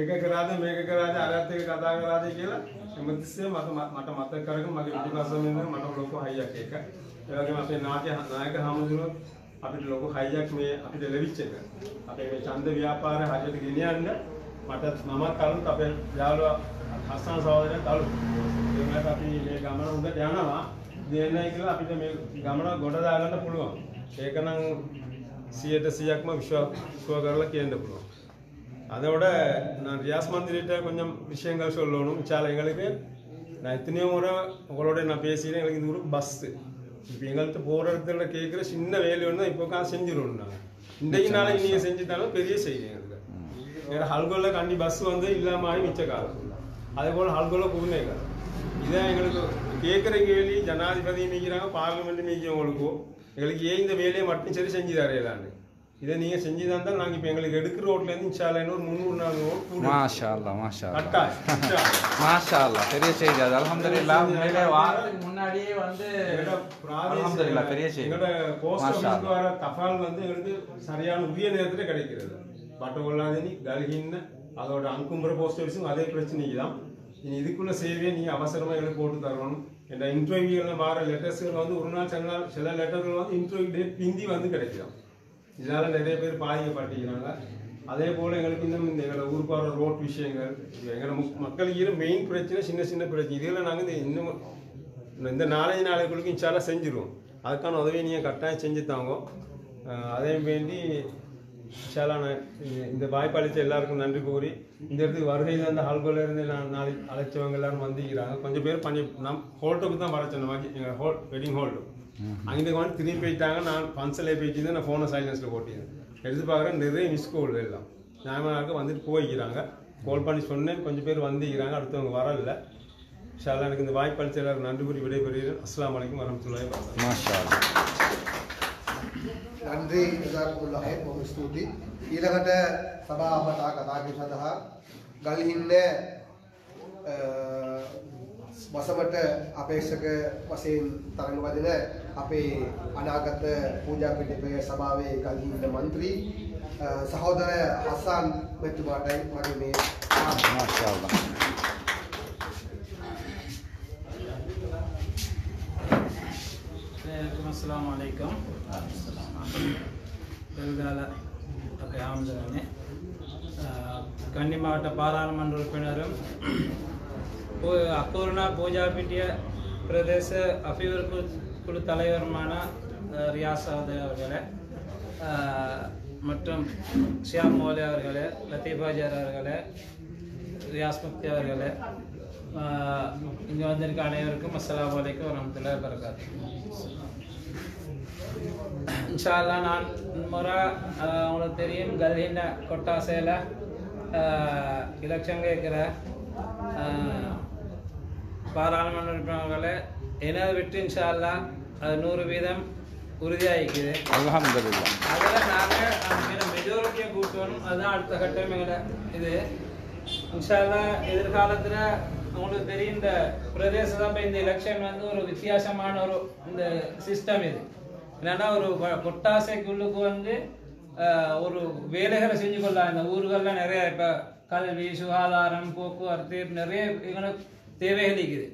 එක කරාද මේක කරාද අරත් එක කතා කරාද කියලා හිමතිස්සෙම මට මතක කරගෙන මගේ පිටිපස්සෙන් ඉන්න මට ලොකු හයියක් එක. ඒ වගේම අපේ නායක හාමුදුරුවෝ අපිට ලොකු හයියක් මේ අපිට ලැබිච්ච එක. අපේ මේ ඡන්ද ව්‍යාපාරය හරියට ගෙනියන්න මට මම කලුත් අපේ යාළුවා හස්සන් සහෝදරයා කලුත් ඒකට අපි මේ ගමන උඩට යනවා දෙන්නයි කියලා අපිට මේ ගමන ගොඩ දාගන්න පුළුවන්. ඒක නම් 100%ක්ම විශ්වාස කරලා කියන්න පුළුවන්. அதோட நான் ரியாஸ் மந்திரிட்ட கொஞ்சம் விஷயங்கள் சொல்லணும். இன்ஷால்லா எங்களுக்கு நான் எத்தனையோ முறை உங்களோட நான் பேசினேன். எங்களுக்கு இந்த ஊருக்கு பஸ்ஸு இப்போ எங்கள்கிட்ட போகிற இடத்துல கேட்குற சின்ன வேலை ஒன்று தான் இப்போ செஞ்சிடணும். நாங்கள் இன்றைக்கு நாளைக்கு நீங்கள் செஞ்சுட்டாலும் பெரிய செய்தி எங்களுக்கு. எங்கள் ஹல்கோலில் கண்டி பஸ் வந்து இல்லாமல் மிச்ச காலம் அதே போல் ஹல்கோலில் புகுந்தே காலம் இதான் எங்களுக்கு கேட்குற கேள்வி. ஜனாதிபதி மீக்கிறாங்க, பார்லிமெண்ட் மீக்கிறவங்களுக்கும் எங்களுக்கு ஏன் இந்த வேலையை மட்டும் சரி செஞ்சு தரையலான்னு இதை நீங்க செஞ்சு தந்தால் நாங்கள் இப்போ எங்களுக்கு எடுக்கிற ரோட்ல இருந்து இன்ஷால்லா ஒரு 300-400 ரோட் கூட மாஷா அல்லாஹ் மாஷா அல்லாஹ் மாஷா அல்லாஹ் பெரிய செய்தி அது. அல்ஹம்துலில்லாஹ் உண்மையிலே வாரத்துக்கு முன்னாடியே வந்து அல்ஹம்துலில்லாஹ் பெரிய செய்தி. எங்களோட போஸ்ட் ஆஃபீஸ்க்கு வர தபால் வந்து எங்களுக்கு சரியான உரிய நேரத்தில் கிடைக்கிறது. பட்டகொள்ளாதனி கல்கின்னு அதோட அங்கும்புற போஸ்ட் ஆஃபீஸும் அதே பிரச்சனைக்கு தான். இனி இதுக்குள்ள சேவையை நீங்கள் அவசரமாக எங்களுக்கு போட்டு தரணும். என்ற இன்டர்வியூவில் வர லெட்டர்ஸ்கள் வந்து ஒரு நாள் சில லெட்டர்கள் வந்து இன்டர்வியூ டேட் பிந்தி வந்து கிடைக்கலாம். இதனால் நிறைய பேர் பாதிக்கப்பட்டிருக்கிறாங்க. அதே போல் எங்களுக்கு இன்னும் இந்த எங்களோட ஊருக்கு வர ரோட் விஷயங்கள் எங்களோட மக்களுக்கு மெயின் பிரச்சனை சின்ன சின்ன பிரச்சனை இதில் நாங்கள் இன்னும் இந்த 4 நாளைக்குள்ளுக்கு இன்ஷால்லா செஞ்சுருவோம். அதுக்கான உதவியை நீங்கள் கட்டாயம் செஞ்சு தாங்க. அதே வேண்டி இன்ஷால்லா நான் இந்த வாய்ப்பு அளித்த எல்லாருக்கும் நன்றி கூறி இந்த இடத்துக்கு வருகையில் அந்த ஹால்கோல இருந்து நாளைக்கு அழைச்சவங்க எல்லாரும் வந்துக்கிறாங்க. கொஞ்சம் பேர் நம் ஹோல்ட்டுக்கு தான் வர சொன்ன எங்கள் வெட்டிங் ஹோல்ட்டு அங்கே வந்து திரும்பி போயிட்டாங்க. நான் பன்சலே போயிட்டு நான் ஃபோனை சைலன்ஸில் போட்டிருந்தேன். எடுத்து பார்க்குறேன் நிறைய மிஸ் கால் எல்லாம் நியாயமாக வந்துட்டு போய்க்கிறாங்க. கால் பண்ணி சொன்னேன், கொஞ்சம் பேர் வந்துக்கிறாங்க, அடுத்தவங்க வரல. இன்ஷால்லா எனக்கு இந்த வாய்ப்பு அளித்த எல்லாரும் நன்றி கூறி விடைபெறுகிறேன். அஸ்ஸலாமு அலைக்கும் வரஹ்மத்துல்லாஹி வபரகாத்துஹு. மாஷா அல்லாஹ் நன்றி ஜஸாக்குமுல்லாஹ் බොහොම ස්තුතියි. ඊළඟට සභාවට කතා කිරීම සඳහා ගල්හින්න වසමට අපේක්ෂක වශයෙන් තරඟ වදින අපේ අනාගත පූජා පිටකයේ සභාවේ ගල්හින්න මන්ත්‍රී සහෝදර හසන් මෙතුමාටයි මගේ මේ மாஷா அல்லாஹ் அஸ்ஸலாமு அலைக்கும். பெருகால ஆமந்தனே கன்னி மாவட்ட பாராளுமன்ற உறுப்பினரும் அக்கூர்னா பூஜாபிட்டிய பிரதேச அபிவிருத்தி குழு தலைவருமான ரியாஸ் அவர்களே மற்றும் ஷியாம் மோலே அவர்களே, லத்தீஃபாஜர் அவர்களே, ரியாஸ் முக்தி அவர்களே, இங்கே வந்திருக்க அனைவருக்கும் அஸ்ஸலாமு அலைக்கும் வரஹ்மத்துல்லாஹி வபரகாத்துஹு. இன்ஷா அல்லாஹ் நான் முறை உங்களுக்கு தெரியும் கல்ஹின்ன கொட்டாசையில் எலெக்ஷன் கேட்குற பாராளுமன்ற உறுப்பினர்களே எனது வெற்றி இன்ஷா அல்லாஹ் 100% உறுதியாகிக்குது. அல்ஹம்துலில்லாஹ் அதில் நாங்கள் மெஜாரிட்டியை கூட்டணும். அதுதான் அடுத்த கட்டம் எங்களோட இது. இன்ஷா அல்லாஹ் எதிர்காலத்தில் உங்களுக்கு தெரியும் இந்த பிரதேச சபை இந்த எலெக்ஷன் வந்து ஒரு வித்தியாசமான ஒரு இந்த சிஸ்டம் இது. என்னன்னா ஒரு கொட்டாசைக்குள்ளுக்கு வந்து ஒரு வேலைகளை செஞ்சு கொள்ளலாம். இந்த ஊர்களில் நிறைய இப்போ கல்வி, சுகாதாரம், போக்குவரத்து நிறைய எங்களுக்கு தேவைகள் இருக்குது.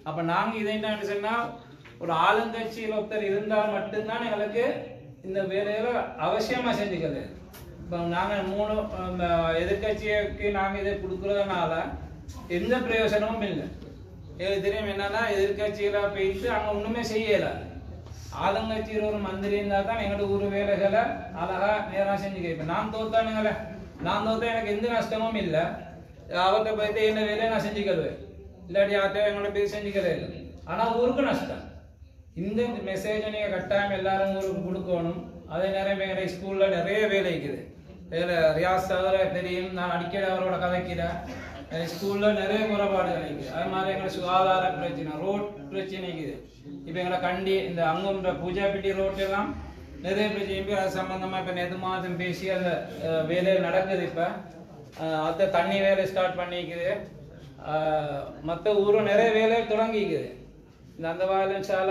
அப்போ நாங்கள் இதை என்ன சொன்னால் ஒரு ஆளுங்கட்சியில் ஒருத்தர் இருந்தால் மட்டும்தான் எங்களுக்கு இந்த வேலைகளை அவசியமாக செஞ்சுக்கிறது. இப்போ நாங்கள் 3 எதிர்கட்சிக்கு நாங்கள் இதை கொடுக்குறதுனால எந்த பிரயோஜனமும் இல்லை. எங்களுக்கு தெரியும் என்னன்னா எதிர்கட்சியில போயிட்டு அங்கே ஒன்றுமே செய்யலை. ஆளுங்கட்சியில் ஒரு மந்திரி இருந்தால் தான் எங்களோட ஊர் வேலைகளை அழகா நேராக செஞ்சுக்க. இப்போ நான் தோத்தானுங்களே, நான் தோத்தா எனக்கு எந்த நஷ்டமும் இல்லை. அவர்கிட்ட போயிட்டு என்ன வேலையை நான் செஞ்சுக்கிடுவேன், இல்லாட்டி யார்கிட்ட எங்களோட போய் செஞ்சுக்கிறே இல்லை. ஆனால் ஊருக்கு நஷ்டம். இந்த மெசேஜை நீங்கள் கட்டாயம் எல்லாரும் ஊருக்கு கொடுக்கணும். அதே நேரம் எங்கள் ஸ்கூலில் நிறைய வேலை இருக்குது. இதில் ரியாஸ் அவரை தெரியும், நான் அடிக்கடி அவரோட கதைக்கிறேன். ஸ்கூலில் நிறைய குறைபாடுகள் இருக்குது. அது மாதிரி எங்களை சுகாதார பிரச்சனை, ரோட் பிரச்சனை இருக்குது. இப்போ எங்களை கண்டி இந்த அங்குன்ற பூஜாபிட்டி ரோட்டெல்லாம் நிறைய பிரச்சனை. அது சம்மந்தமாக இப்போ நேற்று மாதம் பேசி அந்த வேலை நடக்குது. இப்போ அந்த தண்ணி வேலை ஸ்டார்ட் பண்ணிக்குது. மற்ற ஊரும் நிறைய வேலை தொடங்கிக்குது. அந்த வயலன்ஸால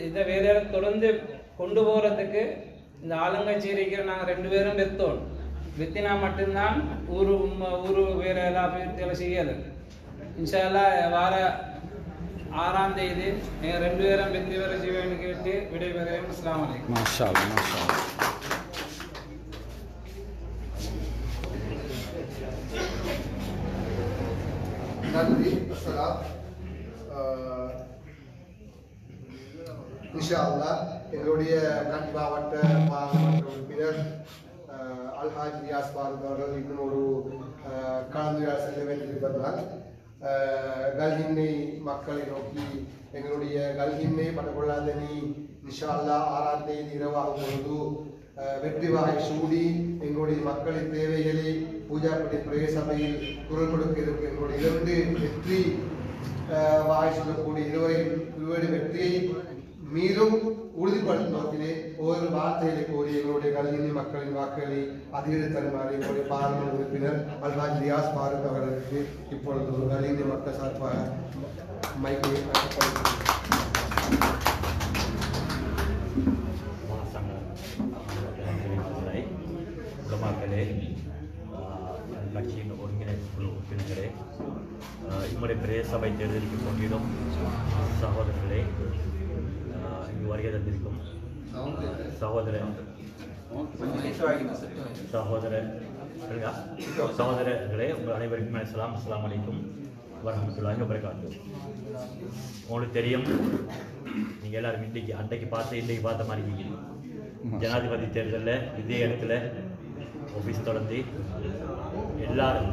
இந்த வேலையை தொடர்ந்து கொண்டு போகிறதுக்கு இந்த ஆளுங்கட்சி இருக்கிற நாங்கள் 2 பேரும் வெத்தோம். வெத்தினா மட்டும்தான் ஊரு வேலையெல்லாம் அபிவிருத்தியெல்லாம் செய்யலை. இன்ஷா அல்லாஹ் வார 6ஆம் தேதி நீங்கள் 2 பேரும் வெற்றி பெற செய்வேன்னு கேட்டு விடைபெறுகிறேன். அஸ்ஸலாமு அலைக்கும். மாஷா அல்லாஹ், மாஷா அல்லாஹ். நன்றி. அஸ்ஸலாம். இன்ஷா அல்லாஹ் எங்களுடைய கண்டி மாவட்ட பாராளுமன்ற உறுப்பினர் அல்ஹாஜ் ரியாஸ் பாரத் அவர்கள் இன்னும் ஒரு கலந்துரையாடல் செல்ல வேண்டியிருப்பதால் கல்ஹின்னை மக்களை நோக்கி எங்களுடைய கல்ஹின்னை பட்டகொள்ளாதனி இன்ஷா அல்லாஹ் 6ஆம் தேதி இரவாகும் பொழுது வெற்றி வாகை சூடி எங்களுடைய மக்களின் தேவைகளை பூஜாப்படி பிரே சபையில் குரல் கொடுக்க இருக்கும் எங்களுடைய 2 வெற்றி வாகை சொல்லக்கூடிய இருவரின் வெற்றியை மீண்டும் உறுதிப்படுத்தும் நோக்கிலே ஒவ்வொரு வார்த்தைகளை கூறி எங்களுடைய கல்வி மக்களின் வாக்குகளை அதிகரித்து தருமாறு எங்களுடைய பாராளுமன்ற உறுப்பினர் அல்ஹாஜ் ரியாஸ் பாரத் அவர்களுக்கு இப்பொழுது ஒரு கல்வி மக்கள் சார்பாக மைக்கை உலமாக்களே, கட்சியின் ஒருங்கிணைப்பு குழு உறுப்பினர்களே, இம்முறை பிரதேச சபை தேர்தலுக்கு போட்டியிடும் சகோதரர்களே, இங்கு வருகை தந்திருக்கும் சகோதரர்களே, உங்கள் அனைவருக்கும் அஸ்ஸலாமு அலைக்கும் வரஹ்மத்துல்லாஹி வபரகாத்துஹு. உங்களுக்கு தெரியும், நீங்கள் எல்லாரும் அன்றைக்கு பார்த்த மாதிரி இருக்கீங்க. ஜனாதிபதி தேர்தலில் இதே இடத்துல ஆஃபீஸ் தொடர்ந்து எல்லாரும்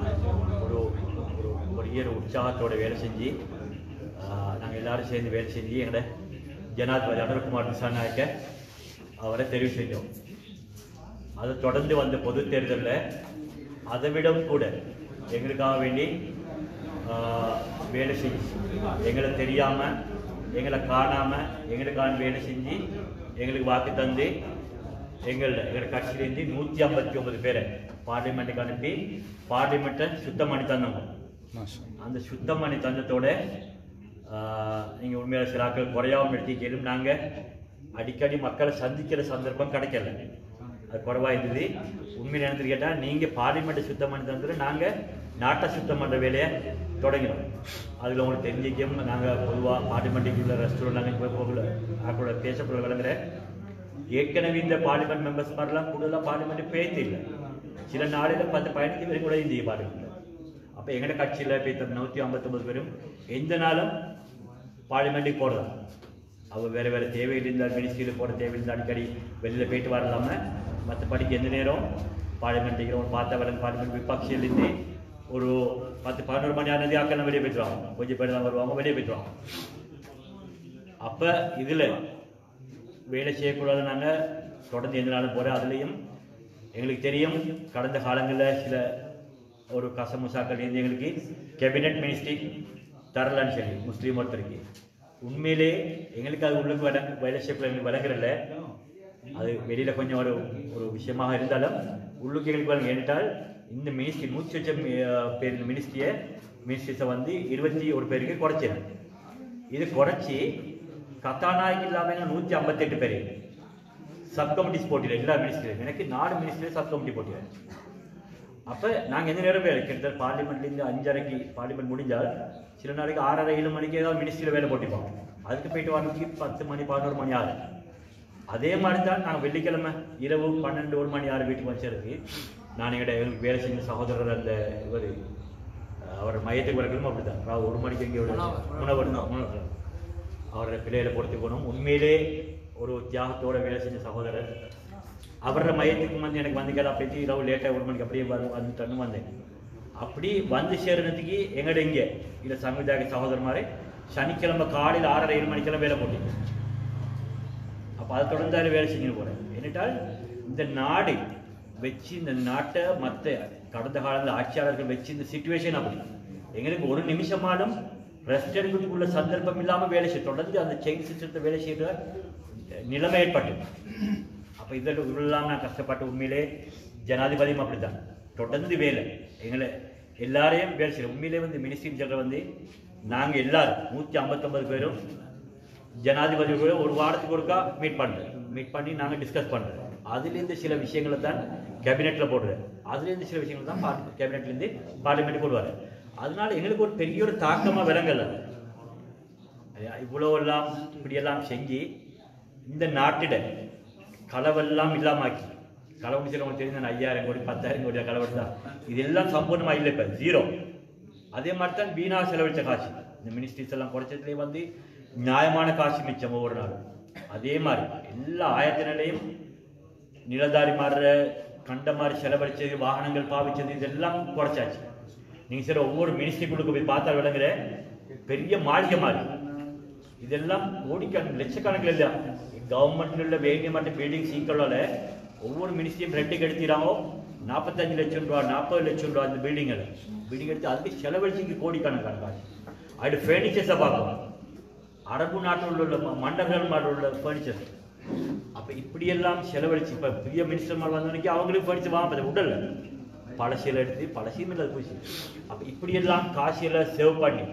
ஒரு பெரிய உற்சாகத்தோட வேலை செஞ்சு நாங்கள் எல்லாரும் சேர்ந்து வேலை செஞ்சு எங்களோட ஜனாதிபதி அனுர்குமார் திசாநாயக்க அவரை தெரிவு செஞ்சோம். அதை தொடர்ந்து வந்த பொது தேர்தலில் அதை விடவும் கூட எங்களுக்காக வேண்டி வேலை செஞ்சு எங்களை தெரியாமல் எங்களை காணாமல் எங்களுக்கான வேலை செஞ்சு எங்களுக்கு வாக்கு தந்து எங்களோட கட்சியிலேருந்து 159 பேரை பார்லிமெண்ட்டுக்கு அனுப்பி பார்லிமெண்ட்டை சுத்தம் பண்ணி தந்தோம். அந்த சுத்தம் பண்ணி தந்தத்தோட நீங்கள் உண்மையாக சிலாக்கள் குறையாமல் எடுத்துக்கலும் நாங்கள் அடிக்கடி மக்களை சந்திக்கிற சந்தர்ப்பம் கிடைக்கல. அது குறைவாக இருந்தது. உண்மையை நினைத்து கேட்டால் நீங்கள் பார்லிமெண்ட்டை சுத்தம் பண்ணி தந்துட்டு நாங்கள் நாட்டை சுத்தம் பண்ணுற வேலையை தொடங்கினோம். அதில் உங்களுக்கு தெரிஞ்சிக்கும், நாங்கள் பொதுவாக பார்லிமெண்ட்டுக்குள்ள ரெஸ்டாரண்ட் நாங்கள் போய் போகல அவங்களோட பேசப்பட விளங்குற ஏற்கனவே இந்த பார்லிமெண்ட் மெம்பர்ஸ் மாதிரிலாம் கூடுதலாக பார்லிமெண்ட் பேச்சு இல்லை. சில நாளில் 10-15 பேரும் கூட இந்திய பார்லிமெண்ட். அப்போ எங்களோட கட்சியில் பேச 159 பேரும் எந்த நாளும் பார்லிமெண்ட்டுக்கு போடலாம். அவங்க வேறு தேவையில் இருந்தால் மினிஸ்ட்ரியில் போட தேவையில் அடிக்கடி வெளியில் போயிட்டு வரலாமல் மற்றபடிக்கு எந்த நேரம் பார்லிமெண்ட்டுக்கு பார்த்தா விளங்கு பார்லிமெண்ட் விபக்ஷிலேருந்து ஒரு 10-11 மணி ஆனது ஆக்கெல்லாம் வெளியே போய்ட்டுருவாங்க. கொஞ்சம் பேர் தான் வருவாங்க, வெளியே போய்ட்டுருவாங்க. அப்போ இதில் வேலை செய்யக்கூடாது. நாங்கள் தொடர்ந்து எந்த நாளும் போகிறோம். அதுலேயும் எங்களுக்கு தெரியும், கடந்த காலங்களில் சில ஒரு கசமுசாக்கள் இருந்து எங்களுக்கு கேபினெட் மினிஸ்ட்ரி தரலான்னு சொல்லி முஸ்லீம் ஒருத்தருக்கு உண்மையிலே எங்களுக்கு அது உள்ளுக்கு வேலை செய்யக்கூட எங்களுக்கு விளங்குறதில்ல. அது வெளியில் கொஞ்சம் ஒரு விஷயமாக இருந்தாலும் உள்ளுக்கு எங்களுக்கு விளங்கு. ஏனென்றால் இந்த மினிஸ்ட்ரி 108 பேர் மினிஸ்ட்ரிஸை வந்து 21 பேருக்கு குறைச்சிடும். இது குறைச்சி கத்தாநாயகி இல்லாமல் 158 பேர் சப் கமிட்டிஸ் போட்டியில் எல்லா மினிஸ்ட்ரியும் எனக்கு 4 மினிஸ்ட்ரியும் சப் கமிட்டி போட்டியில். அப்போ நாங்கள் எந்த நேரம் வேலை கிட்டத்தட்ட பார்லிமெண்ட்லேருந்து 5:30க்கு பார்லிமெண்ட் முடிஞ்சால் சில நாளைக்கு 6:30-7 மணிக்கு ஏதாவது மினிஸ்ட்ரியில் வேலை போட்டிப்போம். அதுக்கு போயிட்டு வரதுக்கு 10 மணி 11 மணி ஆகும். அதே மாதிரி தான் நாங்கள் வெள்ளிக்கிழமை இரவு 12-1 மணி 6 வீட்டுக்கு வச்சதுக்கு நான் எங்களுக்கு வேலை செஞ்ச சகோதரர் அந்த இவர் அவர் மையத்துக்கு வரக்கணும். அப்படி தான் 1 மணிக்கு எங்கே உணவு அவரோட பிள்ளைகளை பொறுத்து போகணும். உண்மையிலே ஒரு தியாகத்தோடு வேலை செஞ்ச சகோதரர். அவரோட மையத்துக்கு வந்து எனக்கு வந்து கேட்டால் அப்படி இரவு லேட்டாக 1 மணிக்கு அப்படியே வந்துட்டன்னு வந்தேன். அப்படி வந்து சேருனதுக்கு எங்கள்ட இங்கே இல்லை சங்கஜாக சகோதரர் மாதிரி சனிக்கிழமை காலையில் 6:30-7 மணிக்கெல்லாம் வேலை போட்டீங்க. அப்போ அதை தொடர்ந்து வேலை செஞ்சுன்னு போகிறேன். என்னட்டால் இந்த நாடு வச்சு இந்த நாட்டை மற்ற கடந்த காலத்தில் ஆட்சியாளர்கள் வச்சு இந்த சிச்சுவேஷன் அப்படி எங்களுக்கு ஒரு நிமிஷமாலும் ரெஸ்ட் எடுக்கிறதுக்குள்ள சந்தர்ப்பம் இல்லாமல் வேலை செய்ய தொடர்ந்து அந்த செயின் சிஸ்டத்தை வேலை செய்கிற நிலைமை ஏற்பட்டு. அப்போ இதில் இவ்வளோலாம் நான் கஷ்டப்பட்டு உண்மையிலே ஜனாதிபதியும் அப்படி தான் தொடர்ந்து வேலை எங்களை எல்லாரையும் வேலை செய்யணும். உண்மையிலே வந்து மினிஸ்ட்ரி சொல்கிற வந்து நாங்கள் எல்லாரும் 159 பேரும் ஜனாதிபதி ஒரு வாரத்துக்கு ஒருக்கா மீட் பண்ணி நாங்கள் டிஸ்கஸ் பண்ணுறோம். அதுலேருந்து சில விஷயங்களை தான் கேபினெட்டில் போடுறேன். அதுலேருந்து சில விஷயங்கள் தான் கேபினெட்லேருந்து பார்லிமெண்ட்டு போடுவார். அதனால எங்களுக்கு ஒரு பெரிய ஒரு தாக்கமாக விளங்கல. இவ்வளோ எல்லாம் இப்படியெல்லாம் செஞ்சு இந்த நாட்டிட களவெல்லாம் இல்லாமாக்கி களவு சிலவங்க தெரிஞ்ச 5000 கோடி 10,000 கோடி களவெடு தான் இதெல்லாம் சம்பூர்ணமாக இல்லை. இப்போ 0. அதே மாதிரி தான் வீணா செலவழித்த காசு இந்த மினிஸ்ட்ரிஸ் எல்லாம் குறைச்சதுலேயே வந்து நியாயமான காசு மிச்சம் ஒவ்வொரு நாளும். அதே மாதிரி எல்லா ஆயத்தினையும் நிலதாரி மாறுற கண்ட மாதிரி செலவழிச்சது வாகனங்கள் பாவிச்சது இதெல்லாம் குறைச்சாச்சு. நீங்கள் சில ஒவ்வொரு மினிஸ்ட்ரிக்குள்ளுக்கு போய் பார்த்தா விளங்குற பெரிய மாளிகை மாதிரி இதெல்லாம் கோடிக்கணக்கு லட்சக்கணக்கில் இல்லை. கவர்மெண்ட்ல உள்ள வேண்டிய மட்டும் பில்டிங் சீக்கிரம் ஒவ்வொரு மினிஸ்ட்ரியும் ரெண்டுக்கு எடுத்துறாமோ 45 லட்சம் ரூபா 40 லட்சம் ரூபா அந்த பில்டிங் எடுத்து அதுக்கு செலவழிச்சு கோடிக்கணக்கான காசு. அது ஃபர்னிச்சர்ஸை பார்க்கலாம். அரபு நாட்டில் உள்ள மண்டர்கள் மாதிரி உள்ள ஃபர்னிச்சர். அப்போ இப்படியெல்லாம் செலவழிச்சு இப்போ புதிய மினிஸ்டர் மாதிரி வந்தவனுக்கு அவங்களுக்கு ஃபர்னிச்சர் வாங்க உடல் பழசியில் எடுத்து பழசியும் இல்லை பூசி. அப்போ இப்படியெல்லாம் காசியில் சேவ் பண்ணி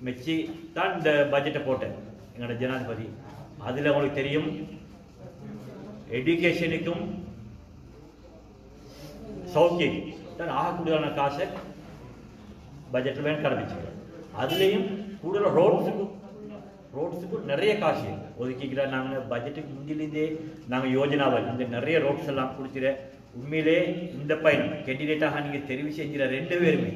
மெச்சி தான் இந்த பட்ஜெட்டை போட்டேன் எங்களோட ஜனாதிபதி. அதில் உங்களுக்கு தெரியும் எஜுகேஷனுக்கும் சௌக்கியம் தான் ஆக கூடுதலான காசை பட்ஜெட்டில் வேணும் கிளம்பிச்சு. அதுலேயும் கூடுதலாக ரோட்ஸுக்கு நிறைய காசு ஒதுக்கிக்கிற. நாங்கள் பட்ஜெட்டுக்கு முந்திலேருந்தே நாங்கள் யோஜனாவை இந்த நிறைய ரோட்ஸ் எல்லாம் கொடுத்துற. உண்மையிலே இந்த பயணம் கேண்டிடேட்டாக நீங்கள் தெரிவு செஞ்சிட 2 பேருமே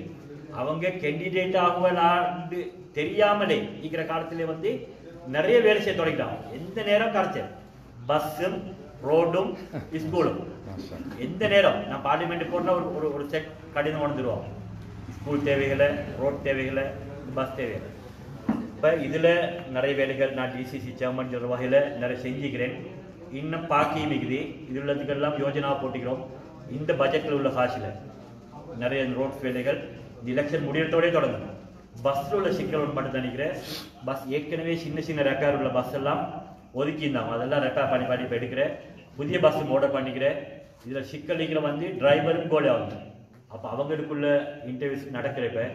அவங்க கேண்டிடேட் ஆகுவலாண்டு தெரியாமலே இருக்கிற காலத்திலே வந்து நிறைய வேலை செய்ய தொடங்கிட்டாங்க. எந்த நேரம் கரைச்சல் பஸ்ஸும் ரோடும் ஸ்கூலும் எந்த நேரம் நான் பார்லிமெண்ட் போட்டால் ஒரு செக் கடிதம் கொண்டுருவோம். ஸ்கூல் தேவைகளை ரோட் தேவைகளை பஸ் தேவைகளை. இப்போ இதில் நிறைய வேலைகள் நான் டிசிசி சேர்மன் சொல்கிற வகையில் நிறைய செஞ்சுக்கிறேன். இன்னும் பாக்கி மிகுதி இது உள்ளதுக்கெல்லாம் யோஜனா போட்டுக்கிறோம். இந்த பட்ஜெட்டில் உள்ள காசில் நிறைய ரோட்ஸ் வேலைகள் இந்த எலெக்ஷன் முடியறதோடே தொடங்கும். பஸ்ஸில் உள்ள சிக்கல் ஒன்று மட்டும் நினைக்கிறேன். பஸ் ஏற்கனவே சின்ன ரெக்கார்டு உள்ள பஸ் எல்லாம் ஒதுக்கியிருந்தாங்க. அதெல்லாம் ரெக்கார்ட் பண்ணி இப்போ எடுக்கிறேன். புதிய பஸ் ஆர்டர் பண்ணிக்கிறேன். இதில் சிக்கலிக்கிற வந்து டிரைவரும் கோலி ஆகுது. அப்போ அவங்களுக்குள்ள இன்டர்வியூஸ் நடக்கிறப்ப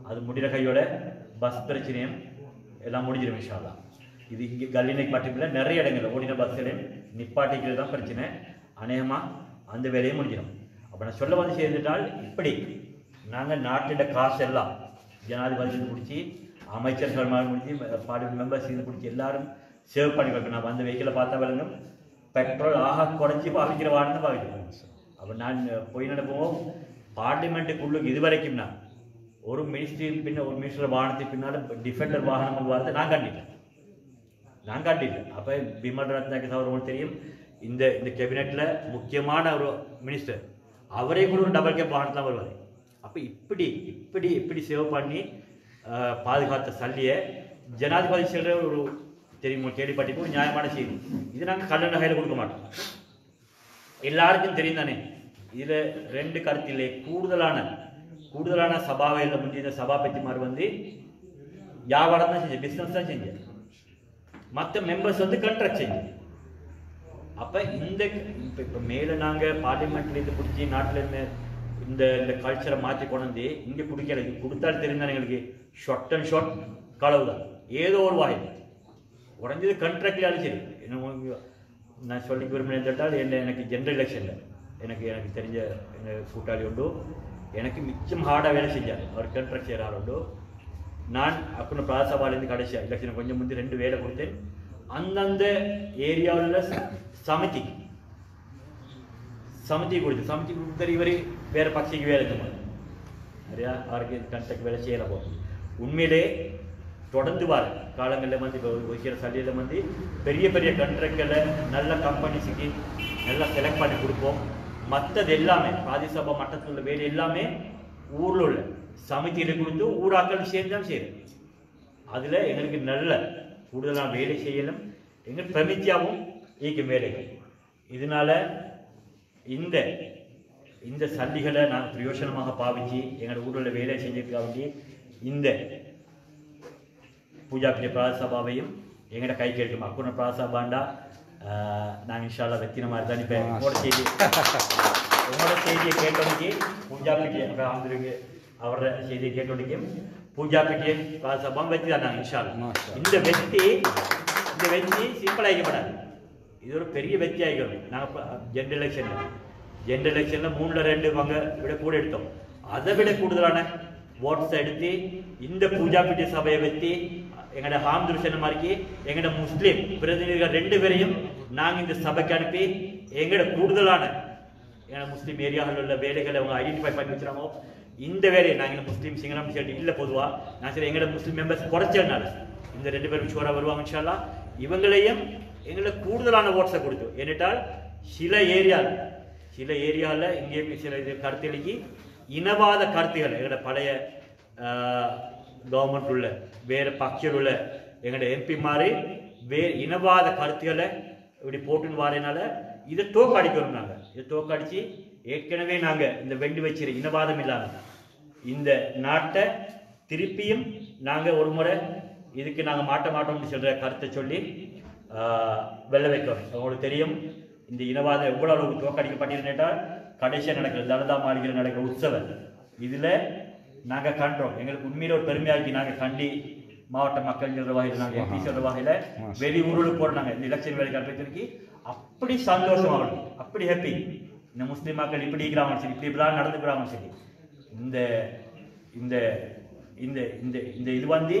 அது முடிகிற கையோட பஸ் பிரச்சனையும் எல்லாம் முடிஞ்சிடும் இன்ஷா அல்லாஹ். இது இங்கே கல்லினைக்கு மட்டும் இல்லை நிறைய இடங்களில் ஓடின பஸ்ஸுகள் நிப்பாட்டிக்கிறது தான் பிரச்சனை. அநேகமாக அந்த வேலையும் முடிஞ்சிடும். அப்போ நான் சொல்ல வந்து சேர்ந்துட்டால் இப்படி நாங்கள் நாட்டிட காசு எல்லாம் ஜனாதிபதி பிடிச்சி அமைச்சர்கள் முடிச்சு பார்லிமெண்ட் மெம்பர்ஸ் இது பிடிச்சி எல்லாரும் சேவ் பண்ணி வைக்கணும். நான் வந்து வெஹிக்கிளை பார்த்தா விளங்கும் பெட்ரோல் ஆக குறைச்சி பாவிக்கிற வாகனம் தான் பாவிக்கிறேன். அப்போ நான் போய் நடப்போம் பார்லிமெண்ட்டுக்குள்ளுக்கு இது வரைக்கும் ஒரு மினிஸ்ட்ரி பின்ன ஒரு மினிஸ்டர் வாகனத்துக்கு பின்னால் டிஃபெண்டர் வாகனம் வரதை நான் காட்டிட்டேன். அப்போ பிமல் ரத்னாக்கு அவர்களுக்கு தெரியும் இந்த கேபினெட்டில் முக்கியமான ஒரு மினிஸ்டர் அவரே கூட ஒரு டபுள் கேப் வாகனம் தான் வருவார். அப்போ இப்படி சேவ் பண்ணி பாதுகாத்த சல்லியை ஜனாதிபதி செல்ற ஒரு தெரியும் கேள்விப்பட்டிப்போ ஒரு நியாயமான செய்தி. இது நாங்கள் கள்ள நகையில் கொடுக்க மாட்டோம். எல்லாருக்கும் தெரியும் தானே. இதில் 2 கருத்திலே கூடுதலான சபாவையில் முந்தைய சபாபதிமார் வந்து வியாபாரம் தான் செஞ்சேன், பிஸ்னஸ் தான் செஞ்சேன். மற்ற மெம்பர்ஸ் வந்து கான்ட்ராக்ட் செஞ்சேன். அப்போ இப்போ மேலே நாங்கள் பார்லிமெண்ட்லேருந்து பிடிச்சி நாட்டில் இருந்து இந்த கல்ச்சரை மாற்றி கொண்டு வந்து இங்கே பிடிக்கல. இது கொடுத்தாலும் தெரிந்தானே எங்களுக்கு ஷார்ட் அண்ட் ஷார்ட் களவு தான். ஏதோ ஒரு வாயில் உடஞ்சது கான்ட்ராக்ட்ல அழிச்சிரு. நான் சொல்லி விரும்பினேன் கேட்டால் எனக்கு ஜென்ரல் எலெக்ஷனில் எனக்கு தெரிஞ்ச கூட்டாளி உண்டு. எனக்கு மிச்சம் ஹார்டாக வேலை செஞ்சார். அவர் கான்ட்ராக்ட் செய்கிற ஆள் உண்டு. நான் அப்புறம் பிராசபாலேருந்து கடைசியாக எலெக்ஷன் கொஞ்சம் முந்தி 2 வேலை கொடுத்தேன். அந்தந்த ஏரியாவில் சமிதி கொடுத்து இவர் வேறு பட்சிக்கு வேலை செஞ்சார். நிறையா அவருக்கு கான்ட்ராக்ட் வேலை செய்யலை போகும். உண்மையிலே தொடர்ந்து வர காலங்களில் வந்து இப்போ வைக்கிற சல்லியில் வந்து பெரிய கான்ட்ராக்ட்களை நல்ல கம்பெனிஸுக்கு நல்லா செலக்ட் பண்ணி கொடுப்போம். மற்றது எல்லாமே ராஜ்யசபா மட்டத்தில் உள்ள வேலை எல்லாமே ஊரில் உள்ள சமிதியில் கொடுத்து ஊராக்கள் சேர்ந்து தான் செய்யும். அதில் எங்களுக்கு நல்ல கூடுதலான வேலை செய்யலும் எங்கள் பிரமித்தியாகவும் ஈக்கும் வேலைகள். இதனால இந்த சல்லிகளை நாங்கள் பிரயோஜனமாக பாவிச்சு எங்களோட ஊரில் வேலை செஞ்சிருக்க வேண்டிய இந்த பூஜா பிரிய பிராசபாவையும் எங்கள்ட கை கேட்கும் அக்குன பிராசபாண்டா நாங்கள் இன்ஷால்லா வெத்தின மாதிரி தான் இப்போ உங்களோட செய்தியை கேட்டோன்னைக்கு பூஜா பிட்டிய ஆந்திருக்கு அவரோட செய்தியை கேட்டோன்னைக்கும் பூஜா பிட்டிய பிராசபாவும் வெற்றி தான் நாங்கள் இன்ஷால்லா. இந்த வெற்றி சிம்பிள் ஆகிக்கப்படாது. இது ஒரு பெரிய வெற்றி ஆகிக்கணும். நாங்கள் ஜென்ரல் எலெக்ஷனில் 3/2 பங்கு விட கூட எடுத்தோம். அதை விட கூடுதலான ஓட்ஸை எடுத்து இந்த பூஜா பிட்டிய சபையை வெற்றி எங்களோட ஹாம்துர் சொன்ன மாதிரி எங்களோட முஸ்லீம் பிரதிநிதிகள் 2 பேரையும் நாங்கள் இந்த சபைக்கு அனுப்பி எங்களோட கூடுதலான எங்களோட முஸ்லீம் ஏரியாவில் உள்ள வேலைகளை அவங்க ஐடென்டிஃபை பண்ணி வச்சுறாங்க. இந்த வேலையை நாங்கள் முஸ்லீம் சிங்களம் சேர்த்து இல்லை பொதுவாக நான் சரி எங்களோட முஸ்லீம் மெம்பர்ஸ் குறைச்சதுனால இந்த 2 பேரும் ஷோராக வருவாங்க இன்ஷா அல்லாஹ். இவங்களையும் எங்களுக்கு கூடுதலான ஓட்ஸை கொடுத்தோம். ஏனென்றால் சில ஏரியாவில் இங்கேயும் சில இது கருத்தெளிக்கி இனவாத கருத்துக்களை எங்களோட பழைய கவர்மெண்ட் உள்ள வேறு பக்ஷர் உள்ள எங்களோட எம்பி மாதிரி இனவாத கருத்துக்களை இப்படி போட்டுன்னு வரனால இதை தோக்கடிக்கிறோம். நாங்கள் இதை தோக்கடிச்சு ஏற்கனவே நாங்கள் இந்த வெண்டு வச்சிரு இனவாதம் இல்லாமல் இந்த நாட்டை திருப்பியும் நாங்கள் ஒரு முறை இதுக்கு நாங்கள் மாட்ட மாட்டோம்னு சொல்கிற கருத்தை சொல்லி வெள்ள வைக்கிறோம். உங்களுக்கு தெரியும் இந்த இனவாதம் எவ்வளோ அளவுக்கு தோக்கடிக்கப்பட்டிருந்தால் கடைசியாக நடக்கிற தலதா மாளிகையில் நடக்கிற உற்சவம் இதில் நாங்கள் கண்டோம். எங்களுக்கு உண்மையில் ஒரு பெருமையாக்கி நாங்கள் கண்டி மாவட்ட மக்கள் சொல்கிற வகையில் நாங்கள் எப்படி சொல்கிற வகையில் வெளியூருக்கு போடுறாங்க இந்த எலெக்ஷன் வேலை கட்டுறதுக்கு அப்படி சந்தோஷம் அவர்கள் அப்படி ஹாப்பி. இந்த முஸ்லீம் மக்கள் இப்படி இருக்கிறாங்க சரி இப்படிலாம் நடந்துக்கிறாங்க சரி இந்த இந்த இந்த இந்த இந்த இது வந்து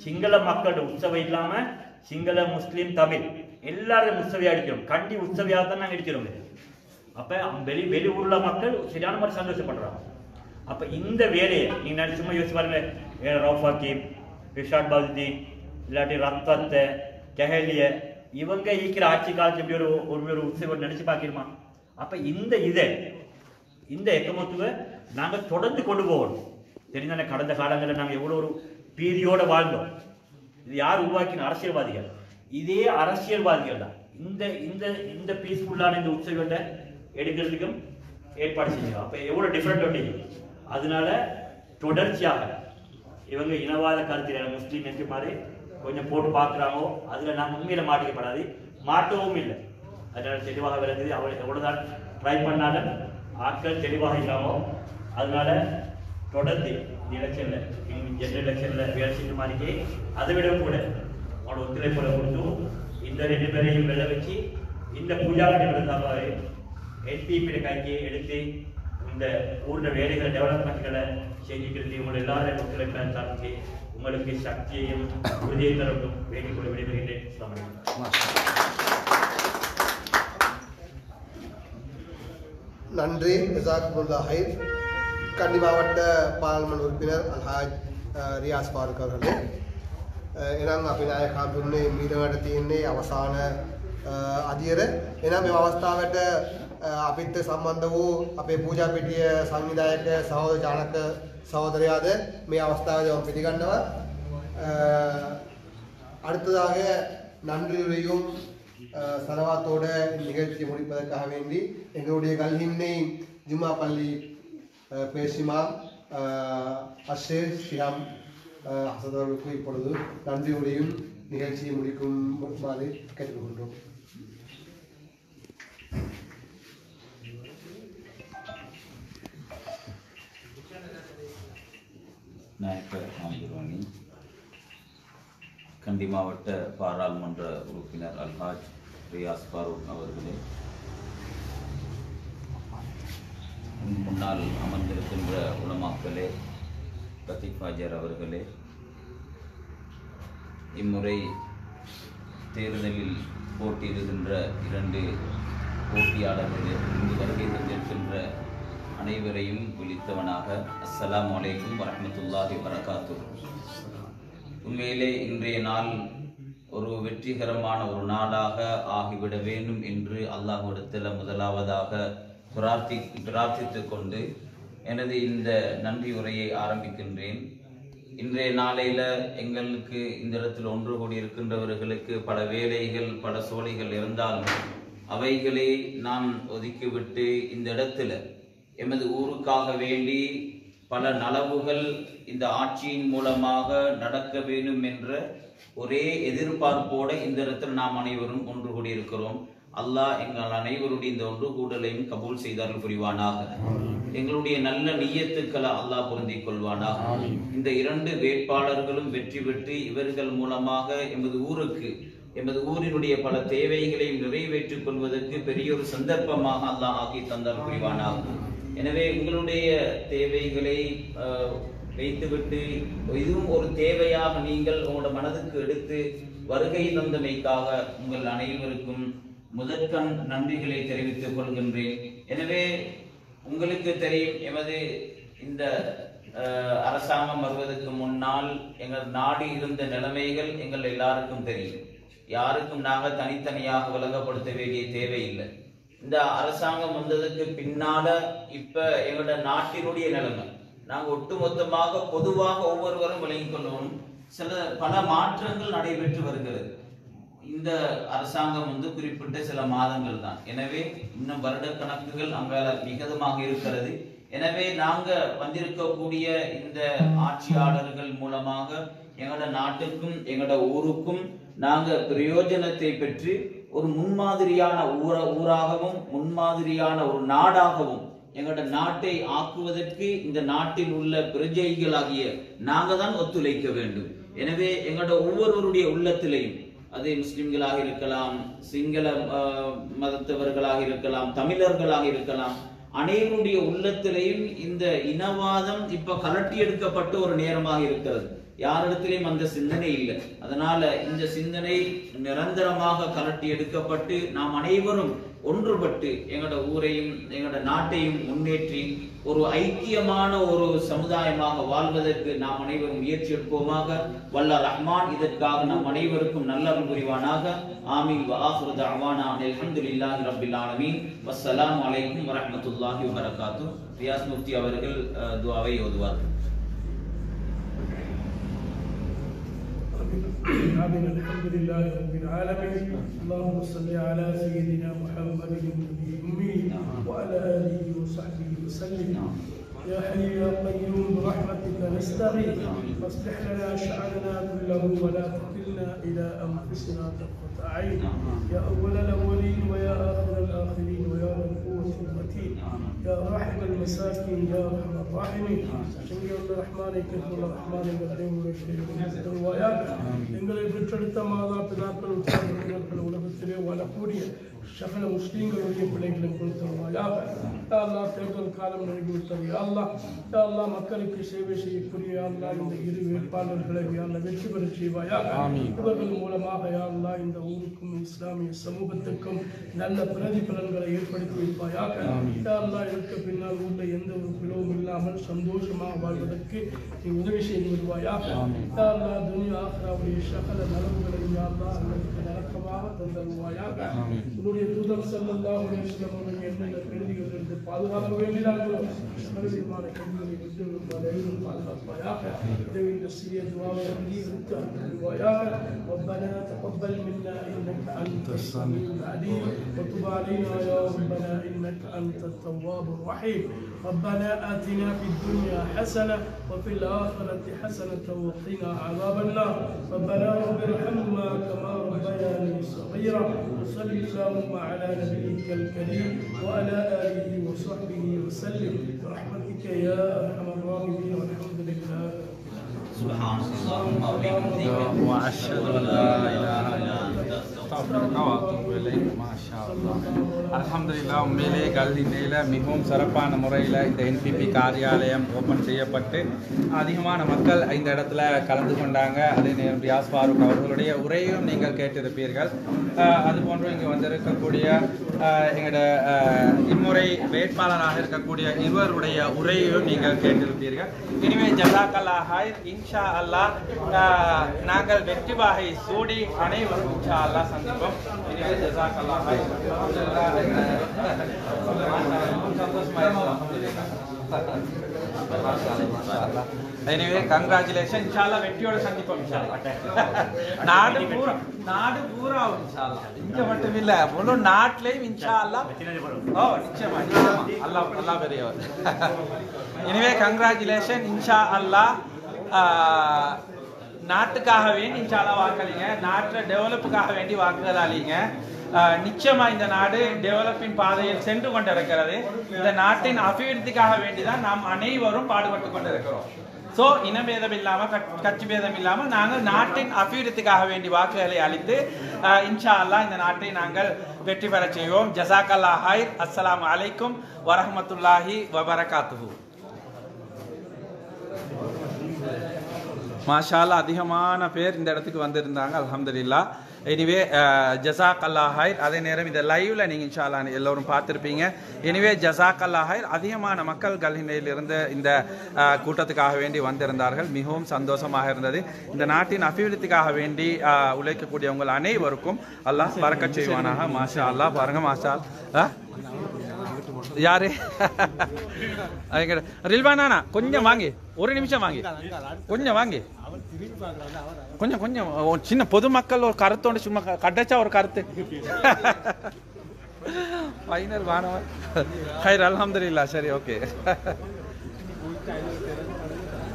சிங்கள மக்களோட உற்சவம் இல்லாமல் சிங்கள முஸ்லீம் தமிழ் எல்லாரும் உற்சவையாக அடிக்கிறோம். கண்டி உற்சவையாக தான் நாங்கள் அடிக்கிறோம். அப்போ வெளியூர்ல மக்கள் சரியான மாதிரி சந்தோஷப்படுறாங்க. அப்போ இந்த வேலையை நீங்கள் சும்மா யோசிச்சு பாருங்க. ரவுஃப் ஹக்கீம், ரிஷாட் பதுதீன், இல்லாட்டி ரத்தத்தை கெஹலிய இவங்க ஈக்கிற ஆட்சி காலத்தில் எப்படி ஒரு உற்சவம் நினைச்சு பார்க்கணுமா? அப்போ இந்த எக்கமத்துவை நாங்கள் தொடர்ந்து கொண்டு போகணும். தெரிந்தானே கடந்த காலங்களில் நாங்கள் எவ்வளோ ஒரு பீதியோடு வாழ்ந்தோம். இது யார் உருவாக்கின? அரசியல்வாதிகள். இதே அரசியல்வாதிகள் தான் இந்த இந்த இந்த பீஸ்ஃபுல்லான இந்த உற்சவத்தை எடுக்கிறதுக்கும் ஏற்பாடு செஞ்சோம். அப்போ எவ்வளோ டிஃப்ரெண்ட் ஒன்று. அதனால தொடர்ச்சியாக இவங்க இனவாத கருத்தில் முஸ்லீம் என்று மாதிரி கொஞ்சம் போட்டு பார்க்குறாங்களோ அதில் நான் உண்மையில் மாட்டிக்கப்படாது, மாட்டவும் இல்லை. அதனால தெளிவாக விளங்குது. அவள் எவ்வளோதான் ட்ரை பண்ணாலும் ஆட்கள் தெளிவாக இல்லாமோ அதனால தொடர்ந்து எலெக்ஷனில் ஜெனரல் எலெக்ஷனில் வேலை செஞ்ச மாதிரிக்கே அதை விடவும் கூட அவனோட ஒத்துழைப்பை கொடுத்து இந்த 2 பேரையும் வெள்ள வச்சு இந்த பூஜா கட்டிடத்தாவே என்பிபி கைக்கு எடுத்து இந்த ஊர்ல வேலைகளை டெவலப்மெண்ட்களை செஞ்சுக்கிறது உங்களை எல்லாரும் ஒத்துழைப்பை தாக்கி உங்களுக்கு சக்தியையும் உறுதியை தரட்டும் வேண்டிக்கொள்ள விடைபெறுகிறேன். நன்றி. ஜஸாக்குமுல்லாஹ் ஹைர். கண்டி மாவட்ட பாராளுமன்ற உறுப்பினர் அல்ஹாஜ் ரியாஸ் ஃபாரூக் அவர்களே, එනම් අපි නායක හඳුන්නේ මීළඟට තියෙන්නේ අවසාන අධියර. එනම් මේ අවස්ථාවට අපිත් සම්බන්ධ වූ අපේ පූජා පෙටිය සංවිධායක සහෝදර ජානක சகோதரியாத මේ අවස්ථාවේදී මම පිළිගන්නවා. அடுத்ததாக நன்றியுரையும் சலவாத்தோட நிகழ்ச்சியை முடிப்பதற்காக வேண்டி எங்களுடைய கல்ஹின்னை ஜும்மா பள்ளி பேசிமா அஷேர் ஷியாம் ஹசதவர்களுக்கு இப்பொழுது நன்றியுரையும் நிகழ்ச்சியை முடிக்குமாறு கேட்டுக்கொள்கின்றோம். நாயக்கர் ஆந்திரவாணி கண்டி மாவட்ட பாராளுமன்ற உறுப்பினர் அல்ஹாஜ் ரியாஸ் ஃபாரூக் அவர்களே, முன்னால் அமர்ந்திருக்கின்ற உலமாக்களே, லத்தீப் ஹாஜர் அவர்களே, இம்முறை தேர்தலில் போட்டியிடுகின்ற 2 போட்டியாளர்களே, இங்கு வருகை தந்திருக்கின்ற அனைவரையும் விழித்தவனாக அஸ்ஸலாமு அலைக்கும் வரஹ்மத்துல்லாஹி வபரகாத்துஹு. உண்மையிலே இன்றைய நாள் ஒரு வெற்றிகரமான ஒரு நாளாக ஆகிவிட வேண்டும் என்று அல்லாஹ்விடத்தில் முதலாவதாக பிரார்த்தித்து கொண்டு எனது இந்த நன்றி உரையை ஆரம்பிக்கின்றேன். இன்றைய நாளையில எங்களுக்கு இந்த இடத்தில் ஒன்று கூடி இருக்கின்றவர்களுக்கு பல வேலைகள் பல சோலைகள் இருந்தாலும் அவைகளை நாம் ஒதுக்கிவிட்டு இந்த இடத்துல எமது ஊருக்காக வேண்டி பல நலவுகள் இந்த ஆட்சியின் மூலமாக நடக்க வேண்டும் என்ற ஒரே எதிர்பார்ப்போடு இந்த இடத்தில் நாம் அனைவரும் ஒன்று கூடியிருக்கிறோம். அல்லாஹ் எங்கள் அனைவருடைய இந்த ஒன்று கூடலையும் கபூல் செய்தார்கள் புரிவானாக. எங்களுடைய நல்ல நியத்துக்களை அல்லாஹ் பொருந்திக் கொள்வானாக. இந்த 2 வேட்பாளர்களும் வெற்றி பெற்று இவர்கள் மூலமாக எமது ஊருக்கு எமது ஊரினுடைய பல தேவைகளை நிறைவேற்றிக் கொள்வதற்கு பெரிய ஒரு சந்தர்ப்பமாக அல்லாஹ் ஆக்கி தந்தார் புரிவானாக. எனவே எங்களுடைய தேவைகளை வைத்துவிட்டு இதுவும் ஒரு தேவையாக நீங்கள் உங்களோட மனதுக்கு எடுத்து வருகை தந்தமைக்காக உங்கள் அனைவருக்கும் முதற்கண் நன்றிகளை தெரிவித்துக் கொள்கின்றேன். எனவே உங்களுக்கு தெரியும், எமது இந்த அரசாங்கம் வருவதற்கு முன்னால் எங்கள் நாடு இருந்த நிலைமைகள் எங்கள் எல்லாருக்கும் தெரியும். யாருக்கும் நாங்கள் தனித்தனியாக விளங்கப்படுத்த வேண்டிய தேவையில்லை. இந்த அரசாங்கம் வந்ததுக்கு பின்னால இப்ப எங்களோட நாட்டினுடைய நிலைமை நாங்கள் ஒட்டுமொத்தமாக பொதுவாக ஒவ்வொருவரும் விளங்கிக் கொள்ளவும் பல மாற்றங்கள் நடைபெற்று வருகிறது. இந்த அரசாங்கம் குறிப்பிட்ட சில மாதங்கள் தான். எனவே இன்னும் வருட கணக்குகள் அங்கால மிகுதமாக இருக்கிறது. எனவே நாங்க வந்திருக்கக்கூடிய இந்த ஆட்சியாளர்கள் மூலமாக எங்களோட நாட்டுக்கும் எங்களோட ஊருக்கும் நாங்க பிரயோஜனத்தை பெற்று ஒரு முன்மாதிரியான ஊராகவும் முன்மாதிரியான ஒரு நாடாகவும் எங்களோட நாட்டை ஆக்குவதற்கு இந்த நாட்டில் உள்ள பிரஜைகளாகிய நாங்க தான் ஒத்துழைக்க வேண்டும். எனவே எங்களோட ஒவ்வொருவருடைய உள்ளத்திலையும், அது முஸ்லிம்களாக இருக்கலாம், சிங்கள மதத்தவர்களாக இருக்கலாம், தமிழர்களாக இருக்கலாம், அனைவருடைய உள்ளத்திலையும் இந்த இனவாதம் இப்ப கலட்டி எடுக்கப்பட்ட ஒரு நேரமாக இருக்கிறது. யாரிடத்திலையும் அந்த சிந்தனை இல்லை. அதனால இந்த சிந்தனை நிரந்தரமாக கலட்டி எடுக்கப்பட்டு நாம் அனைவரும் ஒன்றுபட்டு எங்களோட ஊரையும் எங்களோட நாட்டையும் முன்னேற்றி ஒரு ஐக்கியமான ஒரு சமுதாயமாக வாழ்வதற்கு நாம் அனைவரும் முயற்சி எடுப்போமாக. வல்ல ரஹ்மான் இதற்காக நம் அனைவருக்கும் நல்லருள் புரிவானாக. ஆமீன். வ ஆகிரு தஅவானா அல்ஹம்துலில்லாஹி ரப்பில் ஆலமீன். வஸ்ஸலாமு அலைக்கும் வரஹ்மத்துல்லாஹி வபரகாத்துஹு. ரியாஸ் முஃப்தி அவர்கள் துஆவை ஓதுவார்கள். آمين. الحمد لله رب العالمين. اللهم صل على سيدنا محمد النبي الأمي وعلى آله وصحبه وسلم. يا حي يا قيوم برحمتك نستغيث فاصلح لنا شأننا كله ولا تكلنا إلى أنفسنا طرفة عين. يا أول الأولين ويا آخر الآخرين ويا ذا القوة المتين. يا راحم المساكين يا أرحم الراحمين. شكرا الرحمن كثر الرحمن الرحيم وياك எங்களை பெற்றெடுத்த மாதா பிதாக்கள் உற்சாகங்கள் உலகத்திலே வாழக்கூடிய சகல முஸ்லீம்களுடைய பிள்ளைகளை கொடுத்தருவாயாக. யா அல்லாஹ், தேர்தல் காலம் நெருங்கிவிட்டது. யா அல்லாஹ், யா அல்லாஹ், மக்களுக்கு சேவை செய்யக்கூடிய யா அல்லாஹ் இந்த இரு வேட்பாளர்களை யா அல்லாஹ் வெற்றி பெற செய்வாயாக. இவர்கள் மூலமாக யா அல்லாஹ் இந்த ஊருக்கும் இஸ்லாமிய சமூகத்துக்கும் நல்ல பிரதிபலன்களை ஏற்படுத்தி வைப்பாயாக. யா அல்லாஹ், இதற்கு பின்னால் உள்ள எந்த ஒரு பிளவும் இல்லாமல் சந்தோஷமாக வாழ்வதற்கு நீ உதவி செய்து வருவாயாக. யா அல்லாஹ், துனியா ஆகிராவுடைய சகல நலவுகளை யா அல்லாஹ் எங்களுக்கு நரக்கமாக தந்தருவாயாக. உன்னுடைய தூதர் ஸல்லல்லாஹு அலைஹி வஸல்லம் அவர்கள் என்னென்ன கேள்விகளிலிருந்து பாதுகாக்க வேண்டினார்களோ சகலவிதமான கேள்விகளை விட்டு பாதுகாப்பாயாக. இந்த சிறிய துஆவை அங்கீகரித்து அருள்வாயாக. ربنا تقبل منا انك انت السميع العليم وتب علينا يا ربنا انك انت التواب الرحيم. ربنا آتنا في الدنيا حسنة وفي الآخرة حسنة وقنا عذاب النار. ربنا رب ارحمنا كما ربياني صغيرا. وصل اللهم على نبيك الكريم وعلى آله وصحبه وسلم برحمتك يا أرحم الراحمين. والحمد لله. سبحان الله وبحمده وأشهد أن لا إله إلا أنت أستغفرك وأتوب إليك. ما شاء الله. அல்ஹம்துலில்லாஹ், உண்மையிலே கல்வியில மிகவும் சிறப்பான முறையில் இந்த என்பிபி காரியாலயம் ஓப்பன் செய்யப்பட்டு அதிகமான மக்கள் இந்த இடத்துல கலந்து கொண்டாங்க. அதே நேரம் ரியாஸ் ஃபாரூக் அவர்களுடைய உரையும் நீங்கள் கேட்டிருப்பீர்கள். அதுபோன்று இங்கே வந்திருக்கக்கூடிய எங்களோட இம்முறை வேட்பாளராக இருக்கக்கூடிய இருவருடைய உரையையும் நீங்கள் கேட்டிருப்பீர்கள். இனிமே ஜஸாக்கல்லாஹ் ஹைர். இன்ஷா அல்லாஹ் நாங்கள் வெற்றி வாகை சூடி அனைவரும் இன்ஷா அல்லாஹ் சந்திப்போம். இனிமே ஜஸாக்கல்லாஹ் ஹைர். எனவே கங்க்ராச்சுலேஷன். இன்ஷால்லா வெற்றியோட சந்திப்போம். நாடு பூரா இங்க மட்டும் இல்ல, முழு நாட்டிலையும் இன்ஷால்லா. ஓ நிச்சயமா அல்லாஹ் பெரியவர். எனவே கங்க்ராச்சுலேஷன். இன்ஷா அல்லாஹ் நாட்டுக்காக வேண்டி இன்ஷால்லா வாக்களிங்க. நாட்டை டெவலப்புக்காக வேண்டி வாக்குகள் அளிங்க. நிச்சயமா இந்த நாடு டெவலப்பின் பாதையில் சென்று கொண்டிருக்கிறது. இந்த நாட்டின் அபிவிருத்திக்காக வேண்டிதான் நாம் அனைவரும் பாடுபட்டு கொண்டிருக்கிறோம். ஸோ இனபேதம் இல்லாமல் கட்சி பேதம் இல்லாமல் நாங்கள் நாட்டின் அபிவிருத்திக்காக வேண்டி வாக்குகளை அளித்து இன்ஷா அல்லாஹ் இந்த நாட்டை நாங்கள் வெற்றி பெற செய்வோம். ஜஸாக்கல்லாஹ் ஹைர். அஸ்ஸலாமு அலைக்கும் வரஹ்மத்துல்லாஹி வபரகாத்துஹு. மாஷா அல்லாஹ் அதிகமான பேர் இந்த இடத்துக்கு வந்திருந்தாங்க அல்ஹம்துலில்லாஹ். எனிவே ஜஸாக் அல்லாஹ் ஹைர். அதே நேரம் இந்த லைவ்ல நீங்க இன்ஷா அல்லாஹ் எல்லோரும் பார்த்திருப்பீங்க. எனிவே ஜஸாக் அல்லாஹ் ஹைர். அதிகமான மக்கள் கல்ஹினையிலிருந்து இந்த கூட்டத்துக்காக வேண்டி வந்திருந்தார்கள். மிகவும் சந்தோஷமாக இருந்தது. இந்த நாட்டின் அபிவிருத்திக்காக வேண்டி உழைக்கக்கூடிய உங்கள் அனைவருக்கும் அல்லாஹ் பரக்கத் செய்வானாக. மாஷா அல்லாஹ். பாருங்க மாஷா அல்லாஹ். யாரு ரில்வானா கொஞ்சம் வாங்கி ஒரு நிமிஷம் வாங்கி கொஞ்சம் வாங்கி கொஞ்சம் கொஞ்சம் சின்ன பொதுமக்கள் ஒரு கருத்தோட சும்மா கடைச்சா ஒரு கருத்து ஃபைனல் வானவர் ஹைர் அல்ஹம்துலில்லாஹ். சரி ஓகே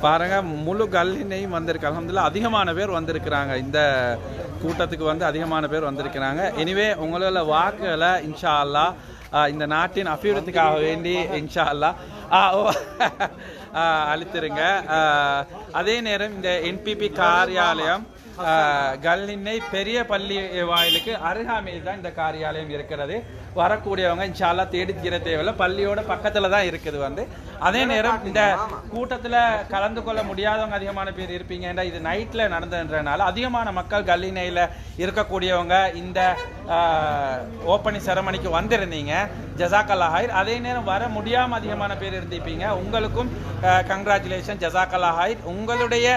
பாருங்க முழு கல்லினையும் வந்திருக்கு அல்ஹம்துலில்லாஹ். அதிகமான பேர் வந்திருக்கிறாங்க இந்த கூட்டத்துக்கு அதிகமான பேர் வந்திருக்கிறாங்க. எனிவே உங்களோட வாக்குகளை இன்ஷா அல்லாஹ் இந்த நாட்டின் அபிவிருத்திக்காக வேண்டி இன்ஷா அல்லாஹ் அளித்திருங்க. அதே நேரம் இந்த என்பிபி காரியாலயம் கல்லினை பெரிய பள்ளி வாயிலுக்கு அருகாமையில் தான் இந்த காரியாலயம் இருக்கிறது. வரக்கூடியவங்க இன்ஷா அல்லாஹ் தேடி தீர தேவையில்லை, பள்ளியோட பக்கத்துல தான் இருக்குது. அதே நேரம் இந்த கூட்டத்துல கலந்து கொள்ள முடியாதவங்க அதிகமான பேர் இருப்பீங்க. இது நைட்ல நடந்ததுன்றனால அதிகமான மக்கள் கல்லினையில இருக்கக்கூடியவங்க இந்த ஓப்பனிங் செரமனிக்கு வந்திருந்தீங்க. ஜஸாக்கல்லாஹ் ஹைர். அதே நேரம் வர முடியாம அதிகமான பேர் இருந்திருப்பீங்க. உங்களுக்கும் கங்க்ராச்சுலேஷன், ஜஸாக்கல்லாஹ் ஹைர். உங்களுடைய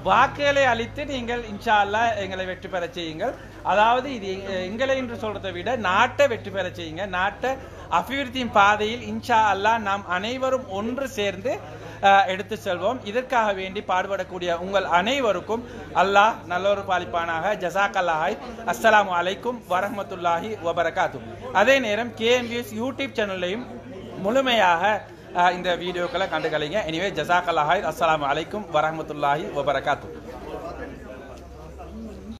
வாக்குகளை அளித்து நீங்கள் இன்ஷா அல்லாஹ் எங்களை வெற்றி பெற செய்யுங்கள். அதாவது இது எங்களை என்று சொல்றதை விட நாட்டை வெற்றி பெற செய்யுங்க. நாட்டை அபிவிருத்தியின் பாதையில் இன்ஷா அல்லாஹ் நாம் அனைவரும் ஒன்று சேர்ந்து எடுத்து செல்வோம். இதற்காக வேண்டி பாடுபடக்கூடிய உங்கள் அனைவருக்கும் அல்லாஹ் நல்லொரு பாலிப்பானாக. ஜஸாக்கல்லாஹ் ஹைர். அஸ்ஸலாமு அலைக்கும் வரஹ்மத்துல்லாஹி வபரகாத்துஹு. அதே நேரம் KMVS யூடியூப் சேனல்லையும் முழுமையாக இந்த வீடியோக்களை கண்டுகளிங்க. எனிவே ஜஸாக்கல்லாஹ் ஹைர். அஸ்ஸலாமு அலைக்கும் வரஹ்மத்துல்லாஹி வபரகாத்துஹு.